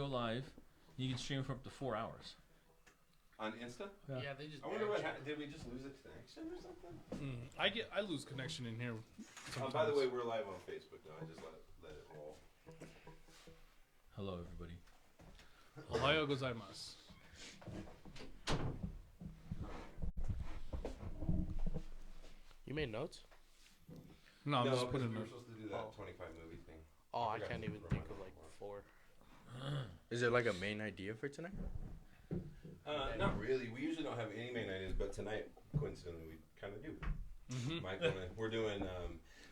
go live. You can stream for up to 4 hours. On Insta? Yeah, they just. I wonder what happened. Did we just lose a connection or something? I lose connection in here. By the way, we're live on Facebook now. I just let it roll. Hello, everybody. Ohio gozaimasu. You made notes? No, I'm just because putting we were notes. supposed to do that 25 movie thing. Oh, I forgot can't to even remind think me of like before. 4. Is there like a main idea for tonight? Not really. We usually don't have any main ideas, but tonight, coincidentally, we kind of do. Mm-hmm. Mike, we're doing.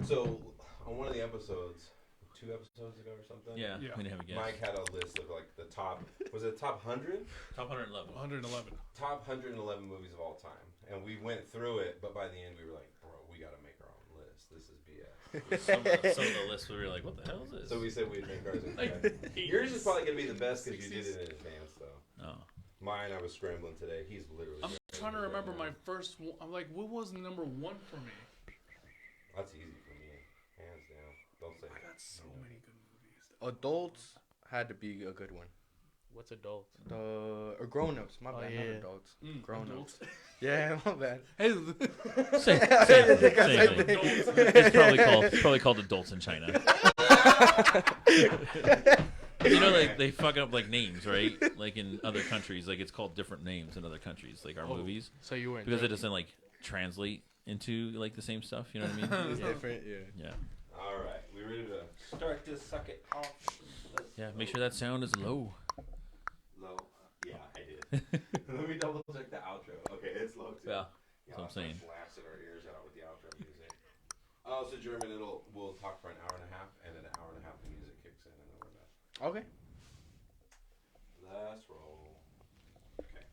So on one of the episodes, 2 episodes ago or something. Yeah, we didn't have a guest. Mike had a list of like the top. Was it top 100? Top 111. 111. Top 111 movies of all time, and we went through it. But by the end, we were like, "Bro, we got to make our own list. This is BS." Some of the lists we were like, "What the hell is this?" So we said we'd make ours. Yours is probably gonna be the best because you did it in advance, though. Oh. Mine, I was scrambling today. He's literally. I'm trying to remember my first one. I'm like, what was number 1 for me? That's easy for me, hands down. Don't say. I got so many good movies. Adults had to be a good one. What's adults? Or grown-ups. My bad, not yeah. adults. Mm, Grown-ups. adults. Yeah, my bad. Hey, Same thing. It's probably called adults in China. You know, like they fuck up like names, right? Like in other countries, like it's called different names in other countries, like our movies, So you were in because it Germany. doesn't like translate into like the same stuff. You know what I mean? It's different, yeah. Yeah. All right, we ready to start this? Suck it off. Yeah. Make sure that sound is low. Low. Yeah, I did. Let me double check the outro. Okay, it's low too. Yeah. That's what I'm saying. Blasted our ears out with the outro music. Oh, so German, we'll talk for an hour and a half, and then an hour and a half the music kicks in, and then we're done. Okay. Let's roll. Okay.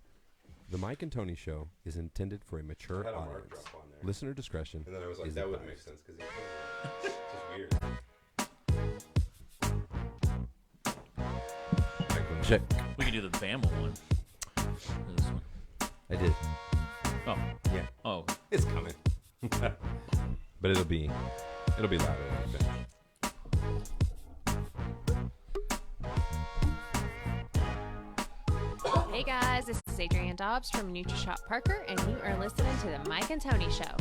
The Mike and Tony Show is intended for a mature audience. Listener discretion. And then I was like, that wouldn't make sense because it's just weird. Check. We could do the Bama one. Or this one. I did. Oh. Yeah. Oh. It's coming. But it'll be louder than that. Hey guys, this is Adrienne Dobbs from NutriShop Parker, and you are listening to the Mike and Tony Show.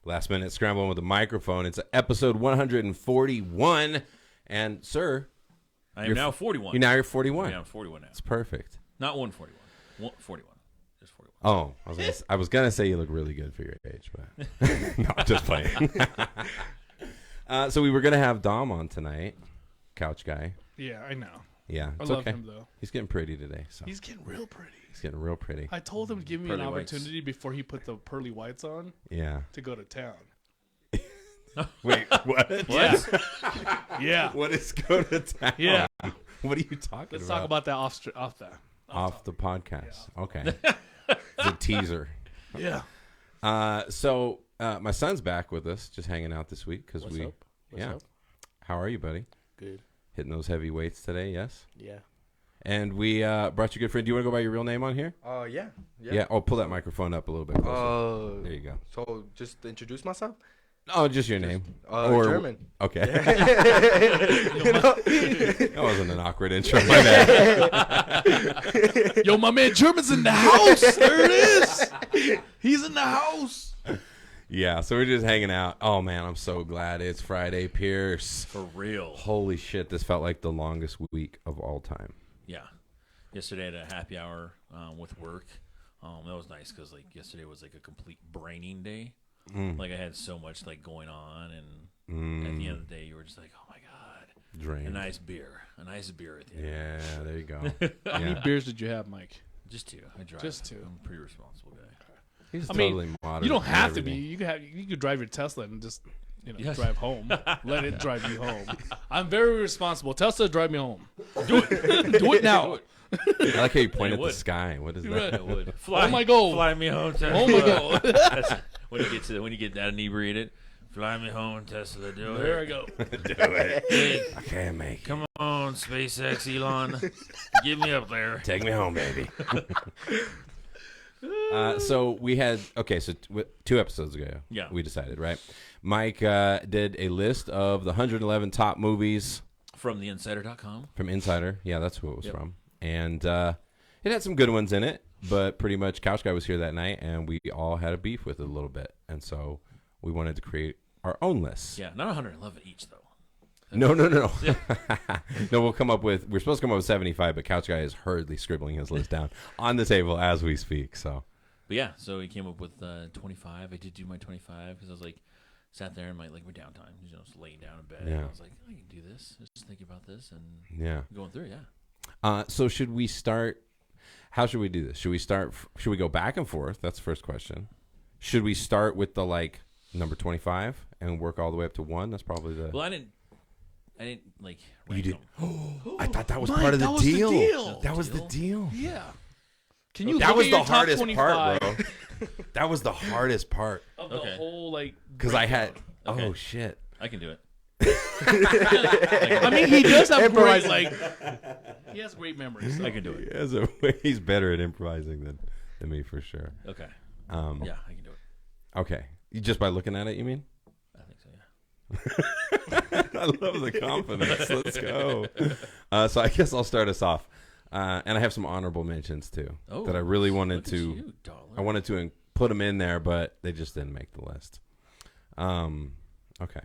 Last minute scrambling with the microphone. It's episode 141. And, sir, I am now 41. You're 41. Yeah, I'm 41 now. It's perfect. Not 141. 41. Just 41. Oh, I was gonna say you look really good for your age, but no, just playing. So we were gonna have Dom on tonight, couch guy. yeah, I know. Yeah, I it's love okay. him though. He's getting pretty today. So He's getting real pretty. he's getting real pretty. I told him to give me Pearly an whites. opportunity before he put the pearly whites on Yeah. to go to town. Wait, what? Yeah. Yeah. What is go to town? Yeah. What are you talking Let's about? talk about that off Off the podcast. Okay. The teaser. Yeah. So my son's back with us, just hanging out this week because What's up? What's yeah. up? How are you, buddy? Good. Hitting those heavy weights today, yes? Yeah. And we brought you a good friend. Do you want to go by your real name on here? Yeah. Yeah. Oh, pull that microphone up a little bit closer. There you go. So just to introduce myself? Oh, just your name. German. Okay. That wasn't an awkward intro. My bad. Yo, my man German's in the house. There it is. He's in the house. Yeah, so we're just hanging out. Oh, man, I'm so glad it's Friday, Pierce. For real. Holy shit, this felt like the longest week of all time. Yeah. Yesterday I had a happy hour with work. That was nice because like yesterday was like a complete braining day. Like I had so much like going on, and at the end of the day, you were just like, "Oh my god, Drained. a nice beer at the end." Yeah, there you go. How many beers did you have, Mike? Just 2. I drive. Just 2. I'm a pretty responsible guy. He's I mean, totally moderate. You don't and have to be. everything. You could drive your Tesla and just Yes. drive home. Let it drive you home. I'm very responsible. Tesla, drive me home. Do it. Do it now. I like how you point It at the would. sky. What is You're that? right. I would. Oh my God. Fly me home, Tesla. Oh my God. That's when you get that inebriated. Fly me home, Tesla. Do There I it. go. Do it. Hey, I can't make it. come on, SpaceX, Elon. Get me up there. Take me home, baby. So we had so 2 episodes ago. Yeah. We decided, right? Mike did a list of the 111 top movies From theinsider.com. from Insider. Yeah, that's who it was from. And it had some good ones in it, but pretty much Couch Guy was here that night, and we all had a beef with it a little bit. And so we wanted to create our own lists. Yeah, not 111 each, though. No. No, we're supposed to come up with 75, but Couch Guy is hurriedly scribbling his list down on the table as we speak. So, But yeah, so he came up with 25. I did do my 25 because I was like, sat there in my downtime, just laying down in bed. Yeah. And I was like, I can do this. Just thinking about this and going through it, so should we start? How should we do this? Should we start? Should we go back and forth? That's the first question. Should we start with the number 25 and work all the way up to 1? That's probably the. Well, I didn't rank You did. them. I thought that was Mike, part of the that was the deal. deal. That was the deal. Yeah. Can you That look was at the your top hardest 25 part, bro. That was the hardest part of the Okay. whole because I had. Okay. Oh shit. I can do it. I mean, he does have great he has great memories. I can do it. He's better at improvising than me for sure. Okay. Um, Yeah, I can do it. Okay. Just by looking at it, you mean? I think so, yeah. I love the confidence. Let's go. So I guess I'll start us off, and I have some honorable mentions too that I really wanted Look at to. you, darling. I wanted to put them in there, but they just didn't make the list. Okay.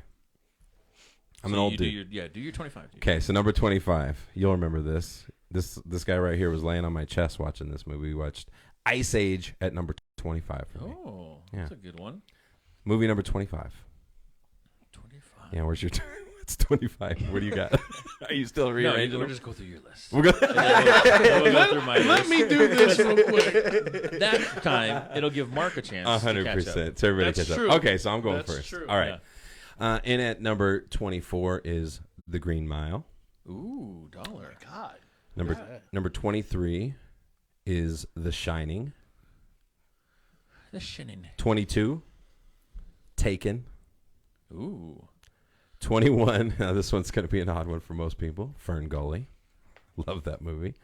I'm an old dude. Do your 25. Dude. Okay, so number 25. You'll remember this. This guy right here was laying on my chest watching this movie. We watched Ice Age at number 25 for me. Oh, Yeah. that's a good one. Movie number 25. 25. Yeah, where's your turn? It's 25. What do you got? Are you still No, rearranging we'll them? just go through your list. We're going We'll go through my Let list. me do this real quick. That time, it'll give Mark a chance. 100%. So everybody That's catch true. up. Okay, so I'm going That's first. true. All right. In at number 24 is The Green Mile. Ooh, dollar. God. Number 23 is The Shining. The Shining. 22, Taken. Ooh. 21, now this one's going to be an odd one for most people, Fern Gully. Love that movie.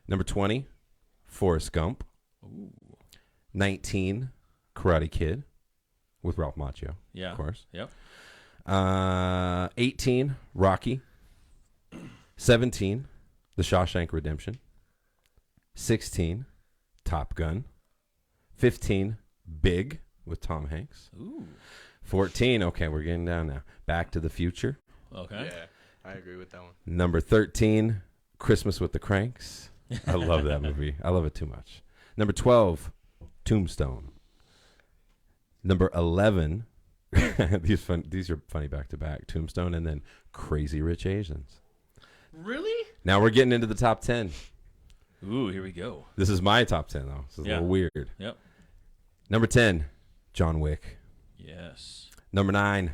Number 20, Forrest Gump. Ooh. 19, Karate Kid with Ralph Macchio, Yeah. of course. Yep. 18, Rocky. 17, The Shawshank Redemption. 16, Top Gun. 15, Big with Tom Hanks. Ooh. 14, okay, we're getting down now. Back to the Future. Okay. Yeah, I agree with that one. Number 13, Christmas with the Cranks. I love that movie. I love it too much. Number 12, Tombstone. Number 11, these are funny back to back. Tombstone and then Crazy Rich Asians. Really? Now we're getting into the top 10. Ooh, here we go. This is my top 10 though. This is a little weird. Yep. Number 10, John Wick. Yes. Number 9,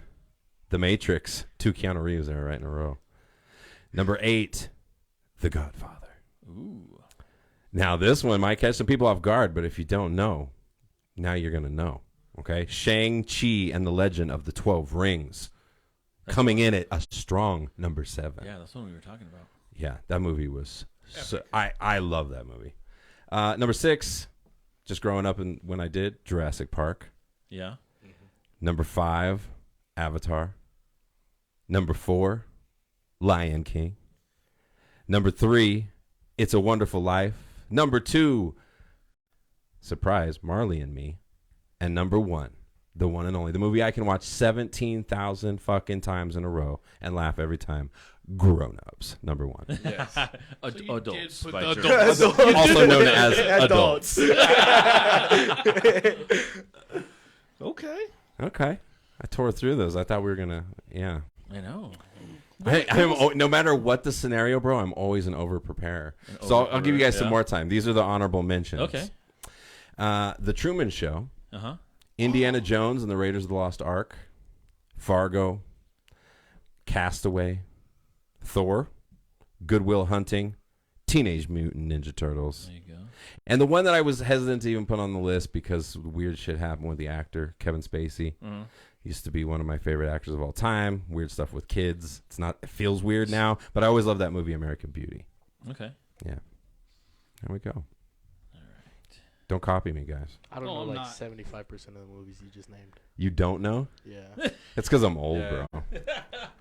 The Matrix. 2 Keanu Reeves there right in a row. Number 8, The Godfather. Ooh. Now this one might catch some people off guard, but if you don't know, now you're going to know. Okay? Shang-Chi and the Legend of the 12 Rings. Coming in at a strong number 7. Yeah, that's what we were talking about. Yeah, that movie was I love that movie. Number 6, just growing up when I did, Jurassic Park. Yeah. Number 5, Avatar. Number 4, Lion King. Number 3, It's a Wonderful Life. Number 2, surprise, Marley and Me. And number 1, the one and only, the movie I can watch 17,000 fucking times in a row and laugh every time, Grown Ups. Number 1. Yes. Adults. put by the Jurassic adults. Park. Also known as adults. Okay. Okay. I tore through those. I thought we were going to, yeah. I know. No matter what the scenario, bro, I'm always an over-preparer. So I'll give you guys some more time. These are the honorable mentions. Okay. The Truman Show, Uh-huh. Indiana Jones and the Raiders of the Lost Ark, Fargo, Castaway, Thor, Good Will Hunting, Teenage Mutant Ninja Turtles. There you go. And the one that I was hesitant to even put on the list because weird shit happened with the actor, Kevin Spacey. Uh-huh. Used to be one of my favorite actors of all time. Weird stuff with kids. It feels weird now, but I always loved that movie, American Beauty. Okay. Yeah. There we go. All right. Don't copy me, guys. I don't No, know I'm like not. 75% of the movies you just named. You don't know? Yeah. It's because I'm old, Yeah. bro.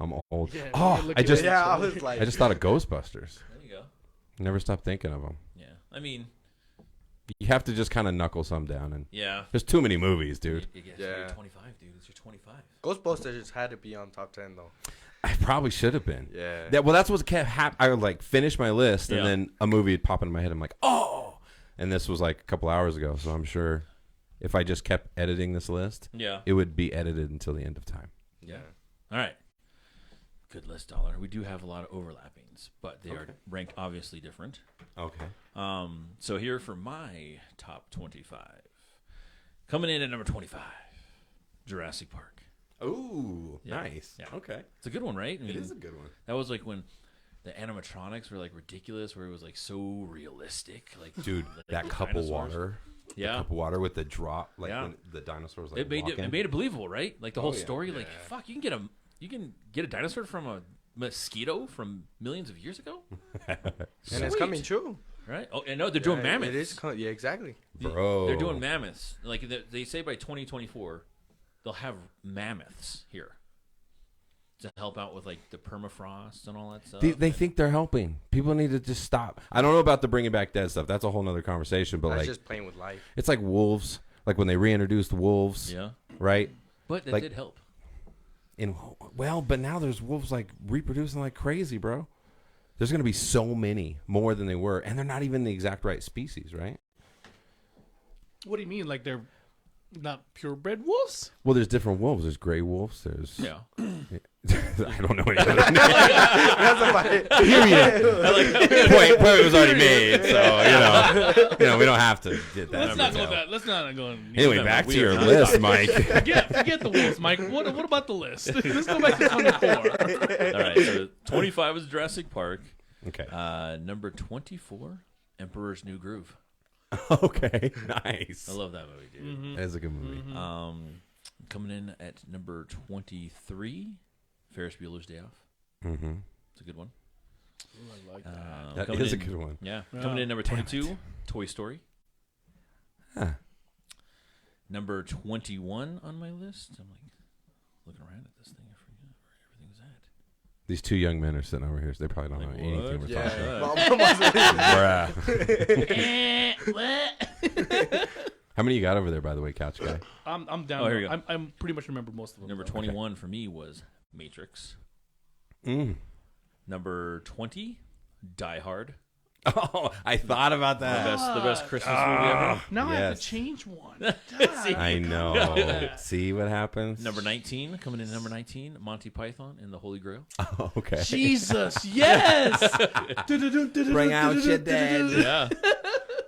I'm old. Yeah, Oh, look I at just it. Yeah, I was like, I just thought of Ghostbusters. There you go. Never stopped thinking of them. Yeah. I mean, You have to just kind of knuckle some down, and yeah. there's too many movies, dude. You're Yeah. 25, dude. It's your 25. Ghostbusters just had to be on top 10 though. I probably should have been. Yeah. Well, that's what kept happening. I would like finish my list, and Yeah. then a movie would pop into my head. I'm like, oh, and this was like a couple hours ago, so I'm sure if I just kept editing this list, Yeah. it would be edited until the end of time. Yeah. All right. Good list, Dollar. We do have a lot of overlappings, but they are ranked obviously different. Okay. So here for my top 25. Coming in at number 25, Jurassic Park. Ooh, Yeah. nice. Yeah. Okay. It's a good one, right? I mean, It is a good one. that was like when the animatronics were like ridiculous, where it was like so realistic. Like, Dude, like that the cup of dinosaurs. water. The Yeah. cup of water with the drop, like Yeah. when the dinosaurs like It made walking. it made it believable, right? Like the Oh, whole yeah. story. Like, fuck, you can get a dinosaur from a mosquito from millions of years ago, And it's Sweet. coming true. right? Oh, and no, they're doing Yeah, mammoths. It is. Yeah, exactly. Bro. They're doing mammoths. Like they say by 2024, they'll have mammoths here to help out with like the permafrost and all that stuff. They think they're helping. People need to just stop. I don't know about the bringing back dead stuff. That's a whole nother conversation. But That's like, just playing with life. it's like wolves. Like when they reintroduced wolves, Yeah, right? but that Like- did help. But now there's wolves like reproducing like crazy, bro. There's gonna be so many more than they were, and they're not even the exact right species, right? What do you mean? Like they're not purebred wolves? Well, there's different wolves. There's gray wolves. There's Yeah. I don't know any other name. That's about it. Point was already made, so we don't have to get that. Let's not go detailed. that. Let's not go. Anyway, back to We your are not list, Mike. Forget the wolves, Mike. What about the list? Let's go back to 24. All right, so 25 is Jurassic Park. Okay. Number 24, Emperor's New Groove. Okay. Nice. I love that movie, dude. That is a good movie. Coming in at number 23, Ferris Bueller's Day Off. Mm-hmm. It's a good one. I like that. That Coming is a in- good one. Yeah. Yeah. Coming in number Damn 22, Toy Story. Huh. Number 21 on my list. I'm like looking around at this thing. I forget where everything's at. These two young men are sitting over here, so they probably don't Like, know anything what? we're Yeah. talking Well, about. How many you got over there, by the way, couch guy? I'm down. Oh, here you go. I'm pretty much remember most of them. Number 21 for me was Matrix. Mm. Number 20, Die Hard. Oh, I thought about The that. best Christmas movie ever. Now I have Yes. to change one. I know. See what happens? Number 19, coming in at number 19, Monty Python and the Holy Grail. Oh, okay. Jesus, yes. Bring out your dead. Yeah.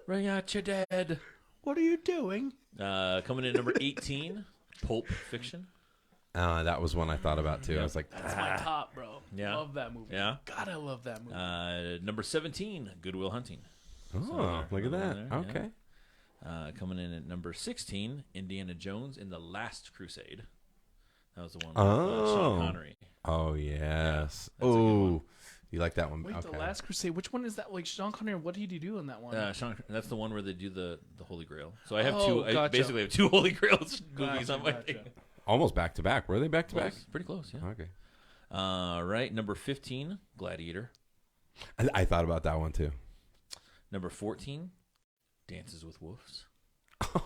Bring out your dead. What are you doing? Coming in at number 18, Pulp Fiction. That was one I thought about too. I was like, That's my top, bro. Yeah. Love that movie. Yeah. God, I love that movie. Number 17, Good Will Hunting. oh, look at that. There, yeah. Okay. Coming in at number 16, Indiana Jones and the Last Crusade. That was the one with Oh. Sean Connery. Oh, yes. a good one. Oh, you like that one? Wait, okay. The Last Crusade. Which one is that? Like Sean Connery. What did he do in that one? That's the one where they do the Holy Grail. So I have Oh, two. I gotcha. basically have two Holy Grails movies Gotcha, on my gotcha. thing. Almost back to back. Were they back to back? Close. Pretty close, yeah. Okay. Right, number 15, Gladiator. I thought about that one too. Number 14, Dances with Wolves.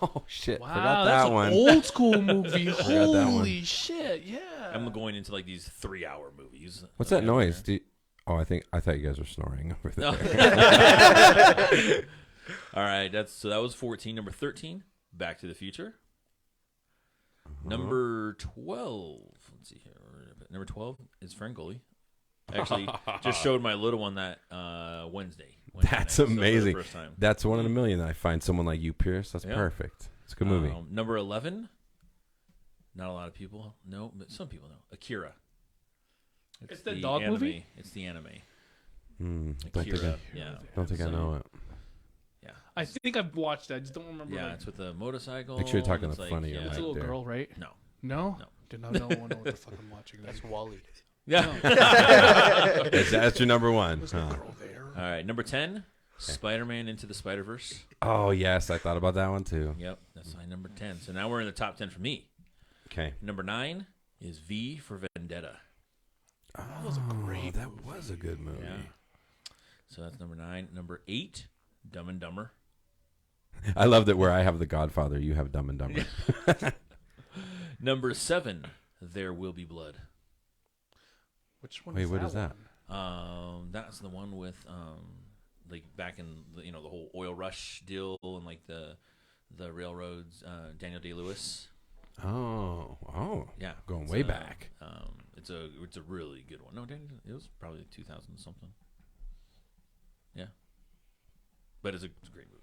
Oh shit! Wow, Forgot that's that an one. old school movie. that one. Holy shit! Yeah. I'm going into like these 3-hour movies. What's that noise? I thought you guys were snoring over No. there. All right, that was 14. Number 13, Back to the Future. Number 12. Let's see here. Number 12 is Frangoli. Actually, just showed my little one that Wednesday That's night, so for the amazing. first time. That's one in a million that I find someone like you, Pierce. That's Yeah. perfect. It's a good movie. Number 11. Not a lot of people know, but some people know. Akira. It's the dog movie? It's the anime. Don't think Akira. I, Yeah. don't think I So, know it. Yeah. I think I've watched that. I just don't remember. Yeah, like, it's with the motorcycle. Make sure you're talking and it's the funny or it's right a little there. girl, right? No. No. No. Did not know what the fuck I'm watching. That's Wally. Yeah. That's your number one. There's no Huh. girl there. All right, number 10, Spider-Man Into the Spider-Verse. Oh, yes. I thought about that one, too. Yep, that's my number 10. So now we're in the top 10 for me. Okay. Number 9 is V for Vendetta. Oh, that was a good movie. Yeah. So that's number 9. Number 8, Dumb and Dumber. I love that where I have The Godfather, you have Dumb and Dumber. Number 7, There Will Be Blood. Which one? Wait, what is that? That's the one with like back in the whole oil rush deal and like the railroads. Daniel Day-Lewis. Oh, Yeah, going way back. It's a really good one. No, it was probably 2000 something. Yeah, but it's a great movie.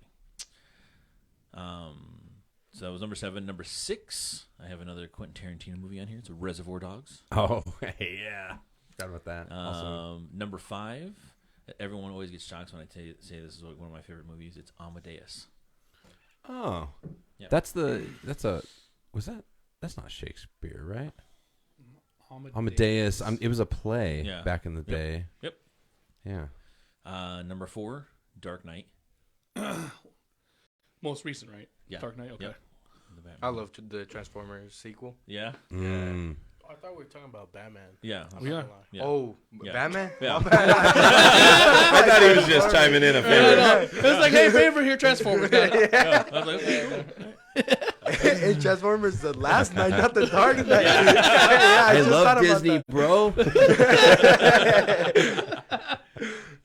So that was number 7. Number 6, I have another Quentin Tarantino movie on here. It's a Reservoir Dogs. Oh, yeah. Forgot about that. Awesome. Number 5, everyone always gets shocked when I say this is one of my favorite movies. It's Amadeus. Oh, Yeah. that's not Shakespeare, right? Amadeus. It was a play back in the day. Yep. Yeah. Number 4, Dark Knight. Most recent, right? Yeah. Dark Knight. Okay. Yep. I love the Transformers sequel. Yeah. Mm. I thought we were talking about Batman. Yeah. I'm not gonna lie. Yeah. Oh, Yeah. Batman? Yeah. My bad. I thought he was just chiming in a favor. It was like, hey, favorite here, Transformers. Yeah. I was like, okay. Hey, Transformers the last night, not the Dark Knight. Yeah, I just love thought about Disney, bro.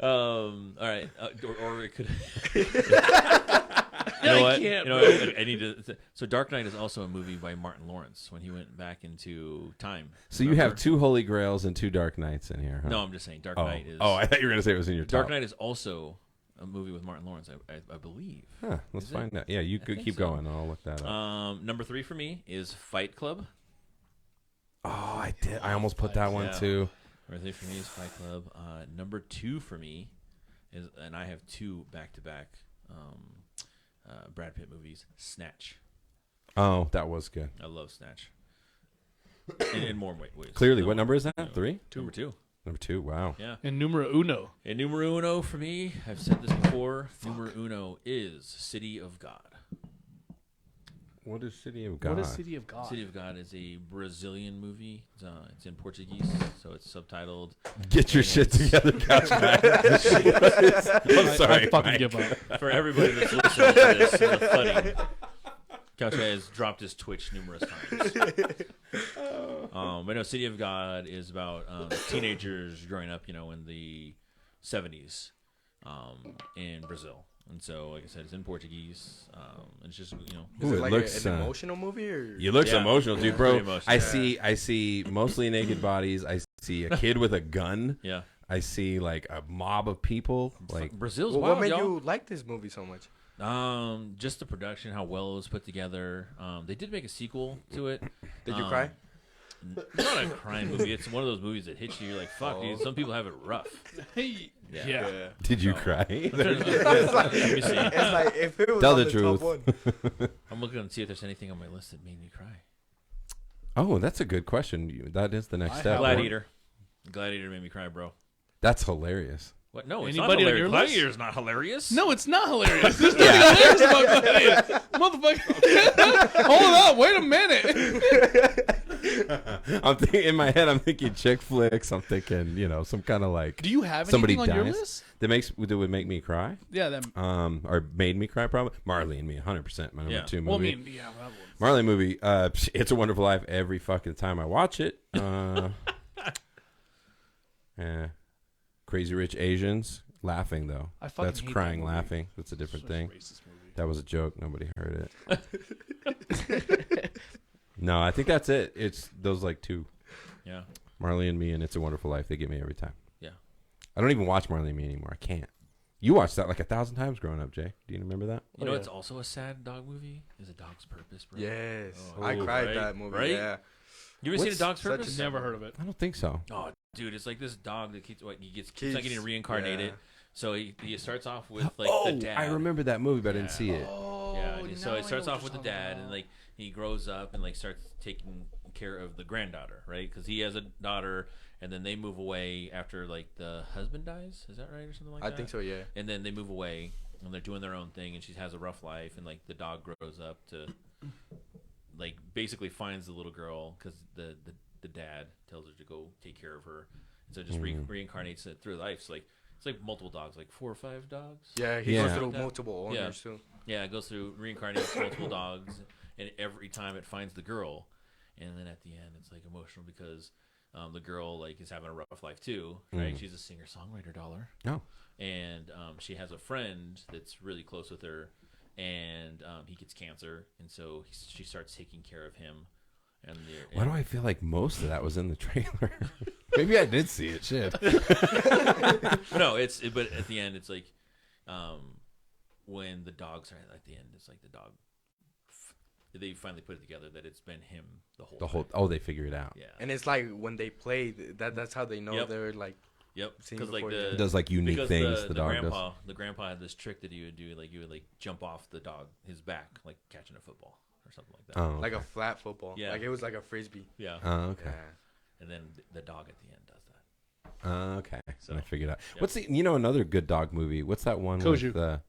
All right. Or it could. You Yeah, know I what? can't, You know, bro. I need to. So Dark Knight is also a movie by Martin Lawrence when he went back into time. So you have 2 Holy Grails and 2 Dark Knights in here, huh? No, I'm just saying Dark Oh. Knight is. Oh, I thought you were going to say it was in your top. Dark Knight is also a movie with Martin Lawrence, I believe. Huh, let's Is it? find out. Yeah, you I could think keep so. going. I'll look that up. Number 3 for me is Fight Club. Oh, I did. I almost put that one, Yeah. too. Number 3 for me is Fight Club. Number 2 for me is, and I have 2 back-to-back Brad Pitt movies, Snatch. Oh, that was good. I love Snatch. In more ways. Clearly, No, what number is that? no. 3? Number 2. Number 2, wow. Yeah. And numero uno. And numero uno for me, I've said this before, numero uno is City of God. What is City of God? What is City of God? City of God is a Brazilian movie. It's in Portuguese, so it's subtitled. Get your And shit it's- together, Couch Man. I'm sorry. I fucking Mike. give up. For everybody that's listening to this, the thudding, Couch has dropped his Twitch numerous times. But no, City of God is about teenagers growing up, in the 70s in Brazil. And so, like I said, it's in Portuguese. And it's just, Is Ooh, it it like looks, an emotional movie? Or? You look Yeah. emotional, dude, Yeah. bro. Pretty emotional. I see mostly naked bodies. I see a kid with a gun. Yeah. I see like a mob of people. Like Brazil's Well, wild, what made y'all. you like this movie so much? Just the production, how well it was put together. They did make a sequel to it. Did you cry? It's not a crime movie. It's one of those movies that hits you. You're like, fuck, dude. Some people have it rough. Hey. Yeah. Yeah. did you No. cry? Let me see. It's like if it was Tell on the the top truth. one. I'm looking to see if there's anything on my list that made me cry. Oh, that's a good question. That is the next I step. have- Gladiator. Gladiator made me cry, bro. That's hilarious. What? No, it's Anybody not on your hilarious. list? Gladiator's not hilarious. No, it's not hilarious. There's nothing hilarious about Gladiator. Motherfucker. Hold up. Wait a minute. I'm thinking in my head. I'm thinking chick flicks. I'm thinking, some kind of like Do you have somebody anything on your dies list? that would make me cry. Yeah, that. Or made me cry. Probably Marley and Me. 100%. My number Yeah. 2 movie. Well, I mean, yeah, that one. Marley movie. It's a Wonderful Life. Every fucking time I watch it. Crazy Rich Asians. Laughing though. I fucking That's hate that crying, movie. laughing. That's a different Such a thing. racist movie. That was a joke. Nobody heard it. No, I think that's it. It's those like 2. Yeah. Marley and Me and It's a Wonderful Life. They get me every time. Yeah. I don't even watch Marley and Me anymore. I can't. You watched that like 1,000 times growing up, Jay. Do you remember that? You know yeah. what's also a sad dog movie? Is A Dog's Purpose, bro. Yes, Oh, I cried right, that movie. right? Yeah, You ever seen A What's Dog's such a Purpose? Never heard of it. I don't think so. Oh, dude, it's like this dog that keeps on Keeps- getting reincarnated. yeah. So he starts off with like oh, the dad. I remember that movie, but I didn't see it. Oh, Yeah, so now it starts I know off what with the you're dad, talking and like he grows up and like starts taking care of the granddaughter, right? Because he has a daughter, and then they move away after like the husband dies. Is that right, or something like that? I think so, yeah. And then they move away, and they're doing their own thing, and she has a rough life, and like the dog grows up to like basically finds the little girl because the dad tells her to go take care of her, and so it just reincarnates it through life. So like it's like multiple dogs, like 4 or 5 dogs. Yeah, he goes through multiple owners too. Yeah, it goes through reincarnates multiple dogs, and every time it finds the girl, and then at the end it's like emotional because the girl like is having a rough life too, right? She's a singer-songwriter dollar. Oh. And she has a friend that's really close with her, and he gets cancer, and so she starts taking care of him. And why do I feel like most of that was in the trailer? Maybe I did see it. Shit. No, but at the end it's like when the dogs are at the end, it's like the dog. They finally put it together that it's been him the whole. Oh, they figure it out. Yeah. And it's like when they play, that's how they know they're like. Yep. Because like it does like unique things. The dog grandpa, does. The grandpa had this trick that he would do, like you would like jump off the dog, his back, like catching a football or something like that. Oh, okay. Like a flat football. Yeah. Like it was like a frisbee. Yeah. Oh, okay. Yeah. And then the dog at the end does that. Okay. So, I figured out. yep. What's the another good dog movie? What's that one Koju. with the?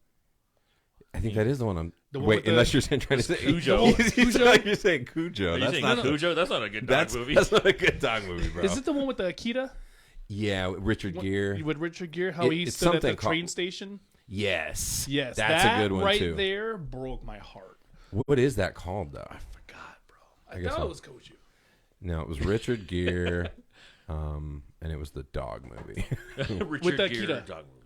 I think that is the one I'm. The one wait, with the- unless you're trying to say Cujo. you sound like you're saying Cujo. Are you That's saying not. Cujo? That's not a good dog movie. That's not a good dog movie, bro. Is it the one with the Akita? Yeah, with Richard Gere. With Richard Gere, how he It's stood at the something called- train station? Yes. Yes. That's that a good one right too. there broke my heart. What is that called though? God, bro. I guess thought I'll- it was Koju. No, it was Richard Gere, and it was the dog movie. Richard With the Gere Akita. dog movie.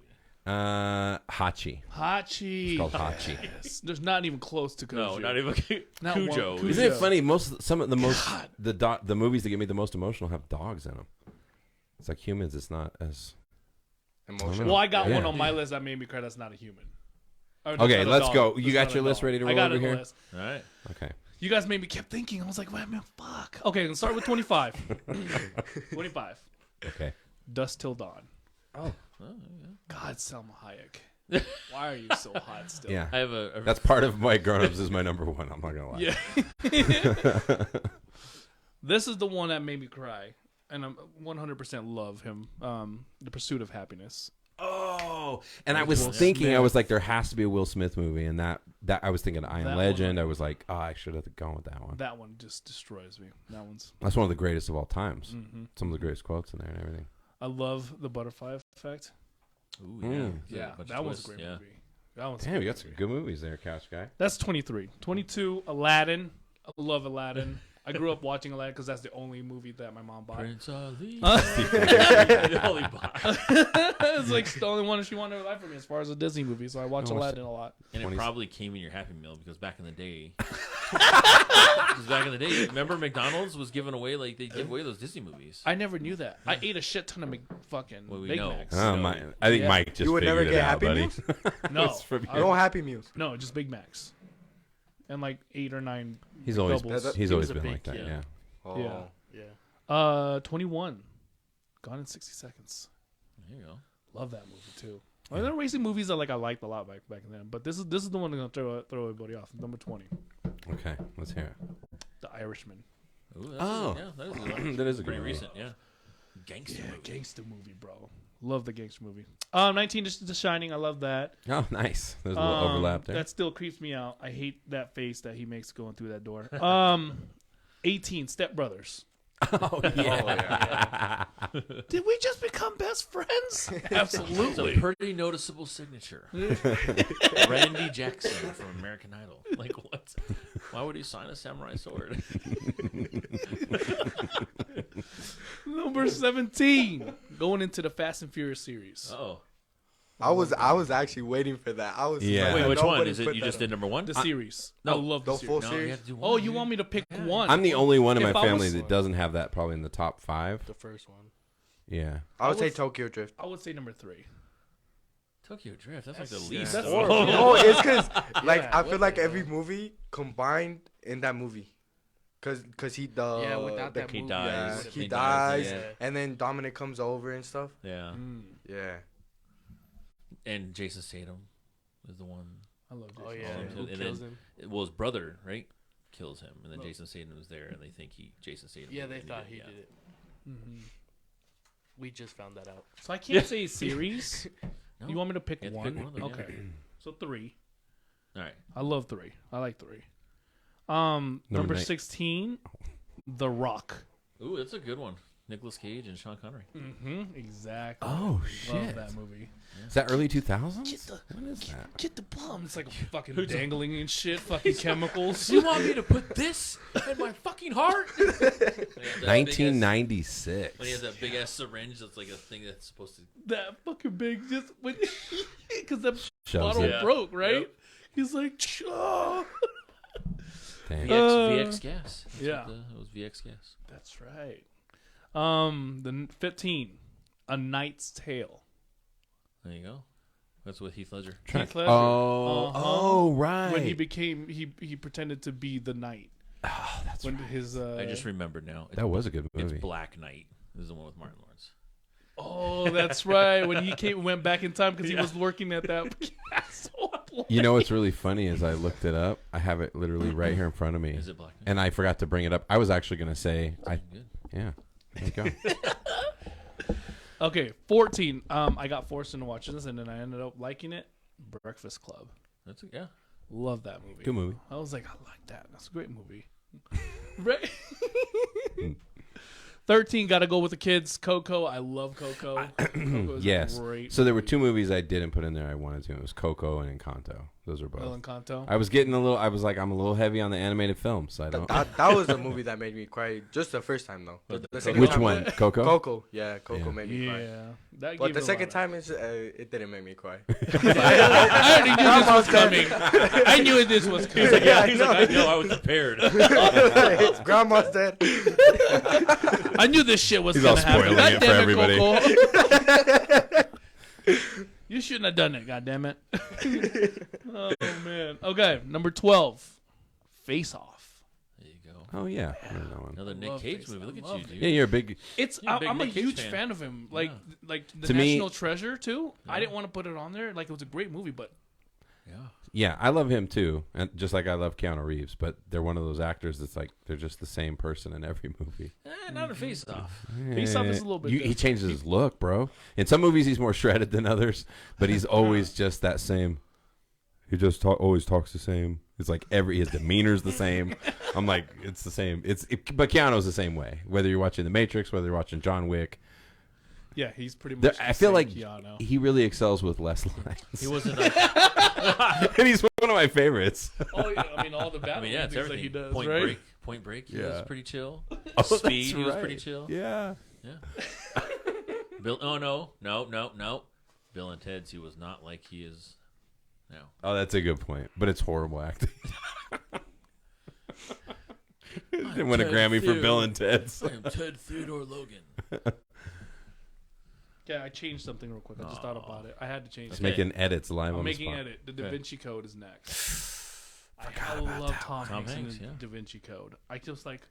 Hachi. Hachi. It's called Hachi. Yes. There's not even close to Koju. No, not even Not Cujo. one. Cujo. Isn't it funny? Some of the most God. the movies that get me the most emotional have dogs in them. It's like humans. It's not as Emotional. Well, I got Yeah. one on my list that made me cry. That's not a human. Or that's Okay, not a let's dog. go. You That's got not your a list dog. ready to I roll got over it on the here? list. All right. okay. You guys made me kept thinking. I was like, wait, man, fuck. Okay, let's start with 25. 25. Okay. Dusk Till Dawn. Oh, yeah. God, Selma Hayek. Why are you so hot still? Yeah. I have a That's part of my grown-ups is my number one. I'm not gonna lie. Yeah. This is the one that made me cry, and I'm 100% love him. The Pursuit of Happiness. Oh, and I was Will thinking, I Smith. was like, there has to be a Will Smith movie, and that I was thinking I Am That Legend. one. I was like, oh, I should have gone with that one. That one just destroys me. That one's. That's one of the greatest of all times. Mm-hmm. Some of the greatest quotes in there and everything. I love the Butterfly Effect. Ooh, Mm. Yeah, bunch of that one's a twists, great yeah. movie. That one's. a Damn, great you got some movie. good movies there, Couch Guy. That's 23. 22, Aladdin. I love Aladdin. I grew up watching Aladdin because that's the only movie that my mom bought. Prince Ali. Huh? Only bought. It's like the only one she wanted in her life for me as far as a Disney movie, so I watch Oh, Aladdin a lot. And it 20s. probably came in your Happy Meal because back in the day, remember McDonald's was giving away they give away those Disney movies. I never knew that. I ate a shit ton of fucking Well, we Big know. Macs. Oh, No. I think Yeah. Mike just You would never figured it get out, Happy buddy. Meals? No, from I No Happy Meals. no, just Big Macs, and like 8 or 9. He's always doubles. he's He always was a been big like that. kid. Yeah. Oh. Yeah. Yeah. 21, Gone in 60 Seconds. There you go. Love that movie too. Well, there are racing movies that I liked a lot back then, but this is the one that's gonna throw everybody off. Number 20, Okay, let's hear it. The Irishman. Ooh, Oh. yeah, that is a good one. That is a Pretty good movie. recent, yeah. Gangster Yeah, movie. gangster movie, bro. Love the gangster movie. 19, The Shining. I love that. Oh, nice. There's a little overlap there. That still creeps me out. I hate that face that he makes going through that door. 18, Step Brothers. Oh yeah. Did we just become best friends? It's a Absolutely. pretty noticeable signature. Randy Jackson from American Idol. Like, what? Why would he sign a samurai sword? Number 17, going into the Fast and Furious series. Oh. I was actually waiting for that. I was Yeah. surprised Wait, that which one? nobody Is it put you that just up. did number one? The series. no. I love the The full series. No, you series? have to do one. Oh, you want me to pick one? I'm the only one in If my I family was- that doesn't have that probably in the top 5. The first one. Yeah. I would I say was- Tokyo Drift. I would say number 3. Tokyo Drift. That's like the That's- least. that's horrible. horrible. No, it's because like Yeah, I feel what like the every hell? movie combined in that movie, cause he Yeah, without that He movie, dies. yeah, He he dies, dies, yeah. and then Dominic comes over and stuff. Yeah. Yeah, And Jason Statham is the one. I love Jason. Oh yeah, And who then- kills him? Well, his brother, right? kills him, and then Jason Statham is there, and they think Jason Statham. Yeah, they and thought he yeah. did it. We just found that out. So I can't say series. No. You want me to pick You have to one? pick one of them, yeah. Okay. So 3. All right. I love 3. I like 3. Number nine. 16, The Rock. Ooh, that's a good one. Nicolas Cage and Sean Connery. Exactly. Oh, Love shit. that movie. Is that early 2000s? What is that? Get the plum. It's like fucking dangling and shit. Fucking chemicals. You want me to put this in my fucking heart? 1996. When he has that big ass syringe, that's like a thing that's supposed to. That fucking big, just when because that Shoves bottle it. broke, right? Yep. He's like, oh. Dang. VX gas. That's yeah. what it was VX gas. That's right. The 15, A Knight's Tale. There you go. That's with Heath Ledger. Heath Ledger. Oh, Uh-huh. oh, right. When he became, he pretended to be the knight. Oh, that's When right. his I just remembered now. That was a good It's movie. Black Knight. This is the one with Martin Lawrence. Oh, that's right. When he went back in time because he was working at that castle. You know what's really funny is I looked it up. I have it literally right here in front of me. Is it Black Knight? And I forgot to bring it up. I was actually going to say, Good. yeah, there you go. Okay, 14. I got forced into watching this, and then I ended up liking it. Breakfast Club. That's a, yeah. Love that movie. Good movie. I was like, I like that. That's a great movie. Right? 13, got to go with the kids. Coco. I love Coco. Coco is Yes. a great So there were movie. 2 movies I didn't put in there I wanted to. It was Coco and Encanto. Those are both. El Encanto. I was getting a little, I was like, I'm a little heavy on the animated films. So I don't. That was a movie that made me cry just the first time though. The second Which time- one? Coco? Coco. Yeah, Coco Yeah. made me cry. Yeah. That But gave the it a second lot time it didn't make me cry. I already knew this was coming. I knew this was coming. Yeah, he's like, I know, I was prepared. Grandma's dead. I knew this shit was He's going all to happen. spoiling God it for damn everybody. Coco. You shouldn't have done it, goddammit. Oh, man. Okay, number 12. Face Off. There you go. Oh, yeah. I know that one. Another Nick love Cage Face movie. Off. Look at Love you, dude. Yeah, you're a big. It's You're a big I'm a Nick Cage huge fan. fan of him. Like the To me- National Treasure too. I didn't want to put it on there. Like it was a great movie, but Yeah. Yeah, I love him too, and just like I love Keanu Reeves. But they're one of those actors that's like they're just the same person in every movie. Not a Face Off. Face Off is a little bit He different. changes his look, bro. In some movies, he's more shredded than others, but he's always just that same. He just always talks the same. It's like his demeanor's the same. I'm like, it's the same. But Keanu's the same way. Whether you're watching The Matrix, whether you're watching John Wick, yeah, he's pretty much. I feel like Keanu. he really excels with less lines. He wasn't. And he's one of my favorites. Oh yeah, I mean all the battle Yeah, it's movies that everything. he does, Point right? Break. Point Break. He was Yeah. pretty chill. Oh, Speed. that's He was right. pretty chill. Yeah. Yeah. Bill. Oh no. Bill and Ted's. He was not like he is now. Oh, that's a good point. But it's horrible acting. Didn't win a Ted Grammy for Theodore. Bill and Ted's. I am Ted Theodore Logan. Yeah, I changed something real quick. I just thought about it. I had to change. Just it. making edits live I'm on the making spot. edit. The Da Okay. Vinci Code is next. I love Tom Tom Hanks in Hanks, the yeah. Da Vinci Code. I just like.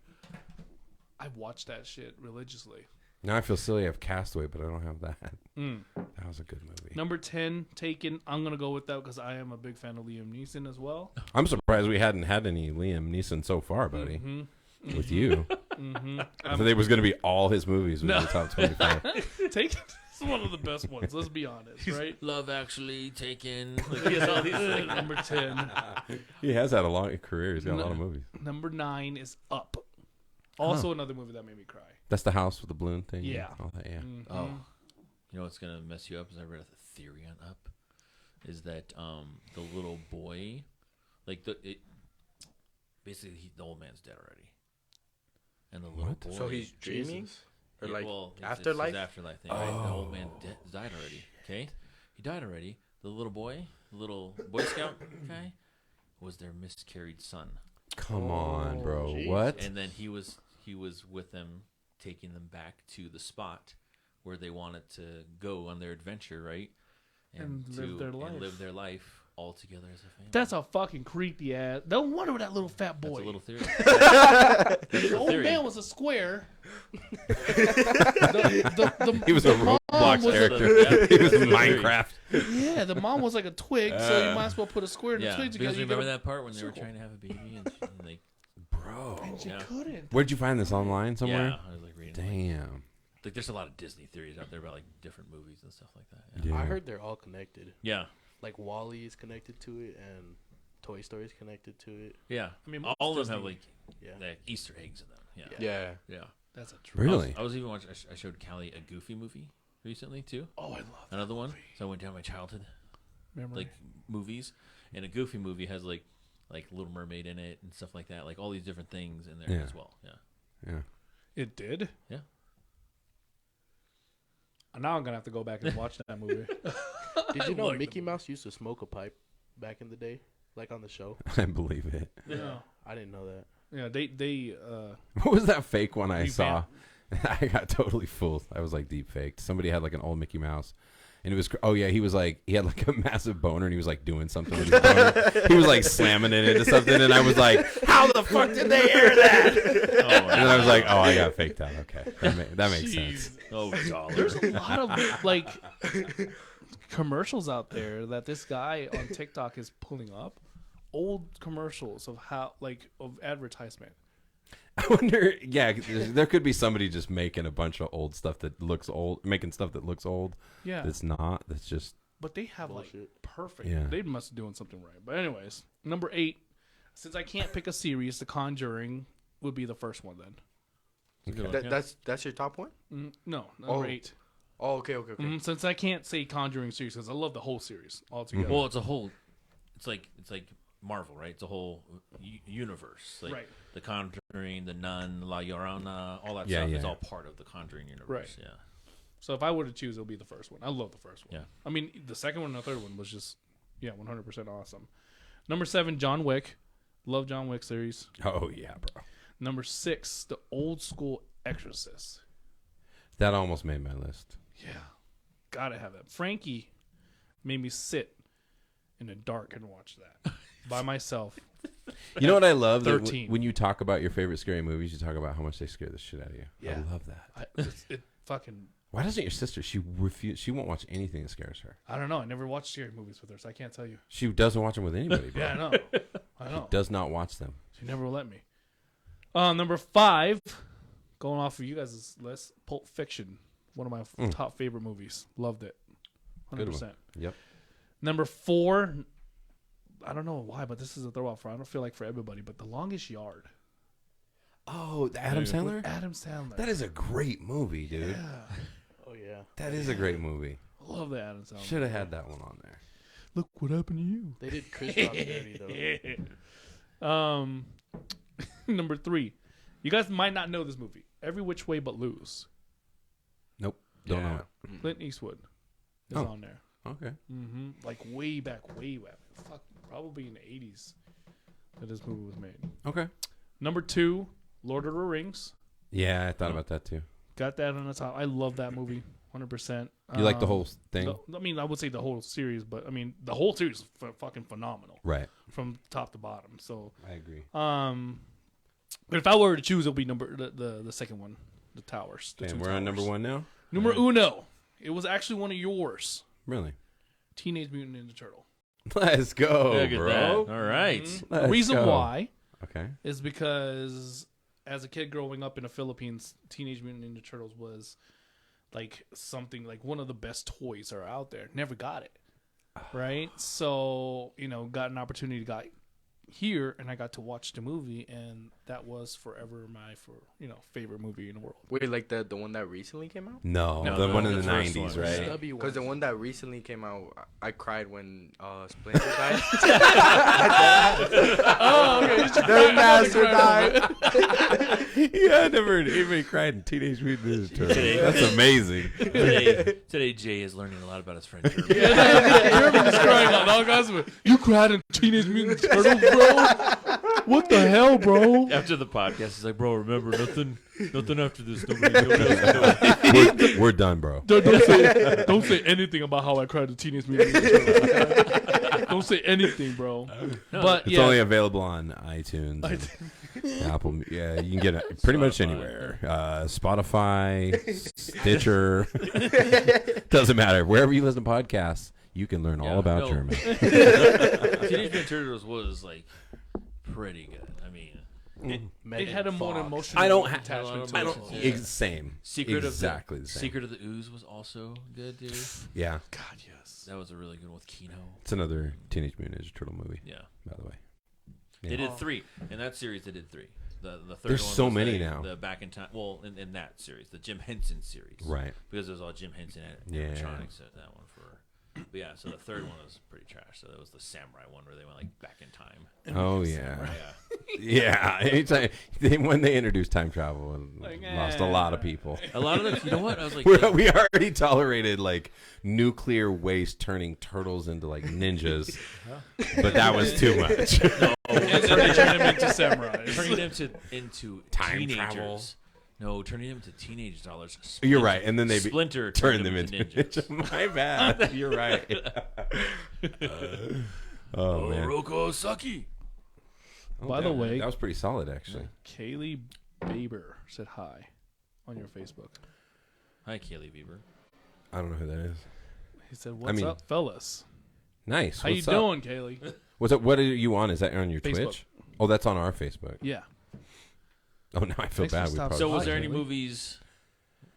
I watched that shit religiously. Now I feel silly. I have Castaway, but I don't have that. Mm. That was a good movie. Number 10, Taken. I'm gonna go with that because I am a big fan of Liam Neeson as well. I'm surprised we hadn't had any Liam Neeson so far, buddy. Mm-hmm. With you, Mm-hmm. I thought it was going to be all his movies was No. the top 25. Taken is one of the best ones. Let's be honest, right? Love Actually, Taken. Like, he has all these, like, Number 10. He has had a long career. He's got a lot of No. movies. Number 9 is Up. Also another movie that made me cry. That's the house with the balloon thing. Yeah. All that, yeah. Mhm. Oh, you know what's gonna mess you up? Is I read a theory on Up, is that the little boy, like basically the old man's dead already, and the little What? boy. So he's dreaming? Or Yeah, like well, it's afterlife? his afterlife thing. Right? The old man died already. Okay, he died already. The little boy, the little Boy Scout guy, was their miscarried son, Come on, bro. jeez. What? and then he was with them, taking them back to the spot where they wanted to go on their adventure, right? And live their life. And live their life all together as a family. That's a fucking creepy ass. No wonder with that little fat That's boy. a little theory. The old theory. man was a square. He was a mom Roblox was a- character. Yeah, He was that's in the theory. Minecraft. Yeah, the mom was like a twig, so you might as well put a square and a Yeah, twig together. because You remember get a that part when they were circle. trying to have a baby and like bro. And you Yeah. couldn't. Where'd you find this online somewhere? Yeah, I was like reading. Damn. Like, there's a lot of Disney theories out there about like different movies and stuff like that. Yeah. I heard they're all connected. Yeah, Like WALL-E is connected to it, and Toy Story is connected to it. yeah. I mean, all of them Disney- have like Yeah. Easter eggs in them. Yeah, Yeah. yeah. That's a true. Really? I was even watching. I showed Callie a Goofy movie recently too. Oh, I love that Another one. movie. So I went down my childhood Memory. like movies, and a Goofy movie has like Little Mermaid in it and stuff like that. Like all these different things in there Yeah. as well. Yeah. Yeah. It did. Yeah. Now I'm gonna have to go back and watch that movie. Did you know like Mickey the- Mouse used to smoke a pipe back in the day, like on the show? I believe it. Yeah. I didn't know that. Yeah. They. What was that fake one I saw? Revamp. I got totally fooled. I was like deep faked. Somebody had like an old Mickey Mouse. And it was, oh yeah, he had like a massive boner and he was like doing something with his boner. He was like slamming it into something and I was like, how the fuck did they hear that? And then I was like, oh, I got faked out. Okay. That makes sense. Oh, There's a lot of like commercials out there that this guy on TikTok is pulling up. Old commercials of of advertisement. I wonder, yeah, there could be somebody just making a bunch of old stuff that looks old, making stuff that looks old. Yeah. That's not, that's just, But they have like Bullshit. perfect. Yeah. They must be doing something right. But anyways, number 8. Since I can't pick a series, The Conjuring would be the first one then. That's your top one? No, number Oh. 8. Oh, okay. Since I can't say Conjuring series because I love the whole series altogether. Well, it's a whole. It's like Marvel, right? It's a whole universe. Like Right. The Conjuring, The Nun, La Llorona, all that Yeah, stuff yeah. is all part of the Conjuring universe. Right. Yeah. So if I were to choose, it'll be the first one. I love the first one. Yeah. I mean, the second one and the third one was just, 100% awesome. Number 7, John Wick. Love John Wick series. oh yeah, bro. Number 6, the old school Exorcist. That almost made my list. Yeah. Gotta have that. Frankie made me sit in the dark and watch that by myself. You know what I love? That 13. when you talk about your favorite scary movies, you talk about how much they scare the shit out of you. Yeah. I love that. It fucking, Why doesn't your sister? She won't watch anything that scares her. I don't know. I never watched scary movies with her, so I can't tell you. She doesn't watch them with anybody, bro. Yeah, I know. I know. Does not watch them. She never will let me. Number 5, going off of you guys' list, Pulp Fiction. One of my top favorite movies. Loved it. 100%. Good one. Yep. Number 4, I don't know why, but this is a throw off for, I don't feel like for everybody, but The Longest Yard. Oh, the Adam Sandler? Adam Sandler. That is a great movie, dude. Yeah. Oh yeah. That is a great movie. I love the Adam Sandler. Should have had that one on there. Look what happened to you. They did Chris Rock dirty though. Number 3. You guys might not know this movie. Every Which Way But Loose. Nope. Don't know Clint Eastwood is Oh. on there. it. Okay. Like way back. Fuck, probably in the 80s that this movie was made. Okay. Number 2, Lord of the Rings. Yeah, I thought about that too. Got that on the top. I love that movie, 100%. You like the whole thing? I mean, I would say the whole series, but I mean, the whole series is fucking phenomenal Right. from top to bottom. So, I agree. but if I were to choose, it'll be the second one, The Towers. The And Two we're on Towers. number 1 now? Number uno. It was actually one of yours. Really? Teenage Mutant Ninja Turtle. Let's go, Look at bro. that. All right. The Let's reason go. why Okay. is because as a kid growing up in the Philippines, Teenage Mutant Ninja Turtles was like something like one of the best toys that are out there. Never got it. Right? So, got an opportunity to got here and I got to watch the movie and that was forever my favorite movie in the world. Wait, like the one that recently came out? No, No, the no, one in the the first 90s, one. right? Stubby Because the one. one that recently came out, I cried when Splinter died. Oh, okay. The master died. Yeah, I never heard anybody cried in Teenage Mutant Ninja Turtles. Today- That's amazing. Today, Jay is learning a lot about his friend Jeremy. You're just crying out. All guys, you cried in Teenage Mutant Turtles, bro? What the hell, bro? After the podcast, he's like, "Bro, remember nothing after this. Nobody knows." We're done, bro. Don't say anything about how I cried in Teenage Mutant Ninja Turtles. Okay? Don't say anything, bro. But It's yeah, only available on iTunes, and Apple. Yeah, you can get it pretty much anywhere. Spotify, Stitcher. Doesn't matter. Wherever you listen to podcasts, you can learn all about German. Teenage Mutant Ninja Turtles was like pretty good. I mean, It had a more emotional I don't attachment to I it. don't- Yeah. Same. Exactly the same. Secret of the Ooze was also good, dude. Yeah. God, yes. That was a really good one with Kino. It's another Teenage Mutant Ninja Turtle movie, Yeah. by the way. They Yeah. did 3. In that series, they did 3. The third There's one so was many the, now. The Back in Time. Well, in that series, the Jim Henson series. Right. Because there's all Jim Henson Yeah. animatronics at that one for. But yeah, so the third one was pretty trash. So that was the samurai one where they went like back in time. Oh, yeah. Yeah. Yeah. Anytime when they introduced time travel, lost a lot of people. A lot of them, you know what? I was like, We already tolerated like nuclear waste turning turtles into like ninjas, but that was too much. And then they turned him into samurai. turning them into Time teenagers. travel. No, turning them into teenage dollars. You're right, and then they Splinter turned turned them into ninjas. My bad. You're right. Oh man. Roko Saki. Oh, By the damn, way- that was pretty solid actually. Kaylee Baber said hi on your Facebook. Hi, Kaylee Bieber. I don't know who that is. He said, "What's mean, up, fellas? Nice. How What's you up? doing, Kaylee?" What's up? What are you on? Is that on your Facebook. Twitch? Oh, that's on our Facebook. Yeah. Oh, now I feel Thanks for bad. We stopping probably So, was Hi, there any Kaylee. movies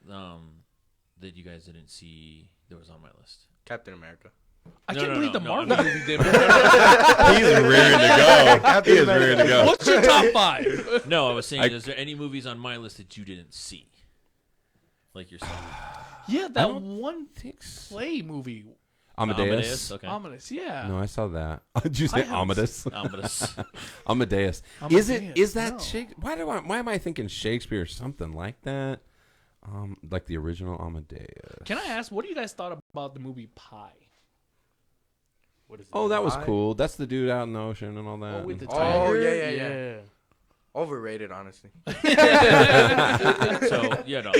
that you guys didn't see that was on my list? Captain America. I No, can't no, believe no, the no, Marvel no. movie did. He's rearing to go. He is rearing to go. What's your top 5? No, I was saying, I- is there any movies on my list that you didn't see? Like you're saying. Yeah, I that don't one think so. play movie. Amadeus. Okay. Ominous, yeah. No, I saw that. Did you I say haven't Amadeus? Amadeus. Amadeus. Amadeus, Is that no. Shakespeare? Why am I thinking Shakespeare or something like that? Like the original Amadeus. Can I ask, what do you guys thought about the movie Pie? What is Oh, that was Why? cool. That's the dude out in the ocean and all that. Oh, with the Oh, tiger? yeah. Overrated, honestly. So yeah,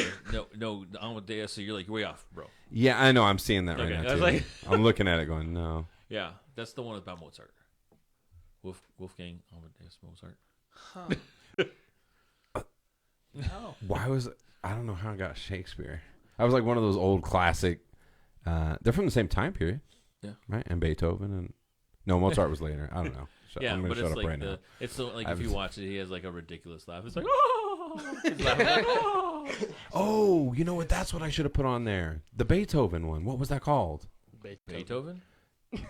no, Amadeus. So you're like way off, bro. Yeah, I know. I'm seeing that right Okay, now I was too. like- I'm looking at it, going, no. Yeah, that's the one about Mozart. Wolfgang Amadeus Mozart. No. Why was I don't know how I got Shakespeare. I was like one of those old classic. They're from the same time period. Yeah. Right, and Beethoven and no, Mozart was later. I don't know. So Yeah, I'm gonna but shut it's up like right now. it's so like if I've- you watch it, he has like a ridiculous laugh. It's like oh, he's laughing like, oh. Oh, you know what? That's what I should have put on there. The Beethoven one. What was that called? Beethoven.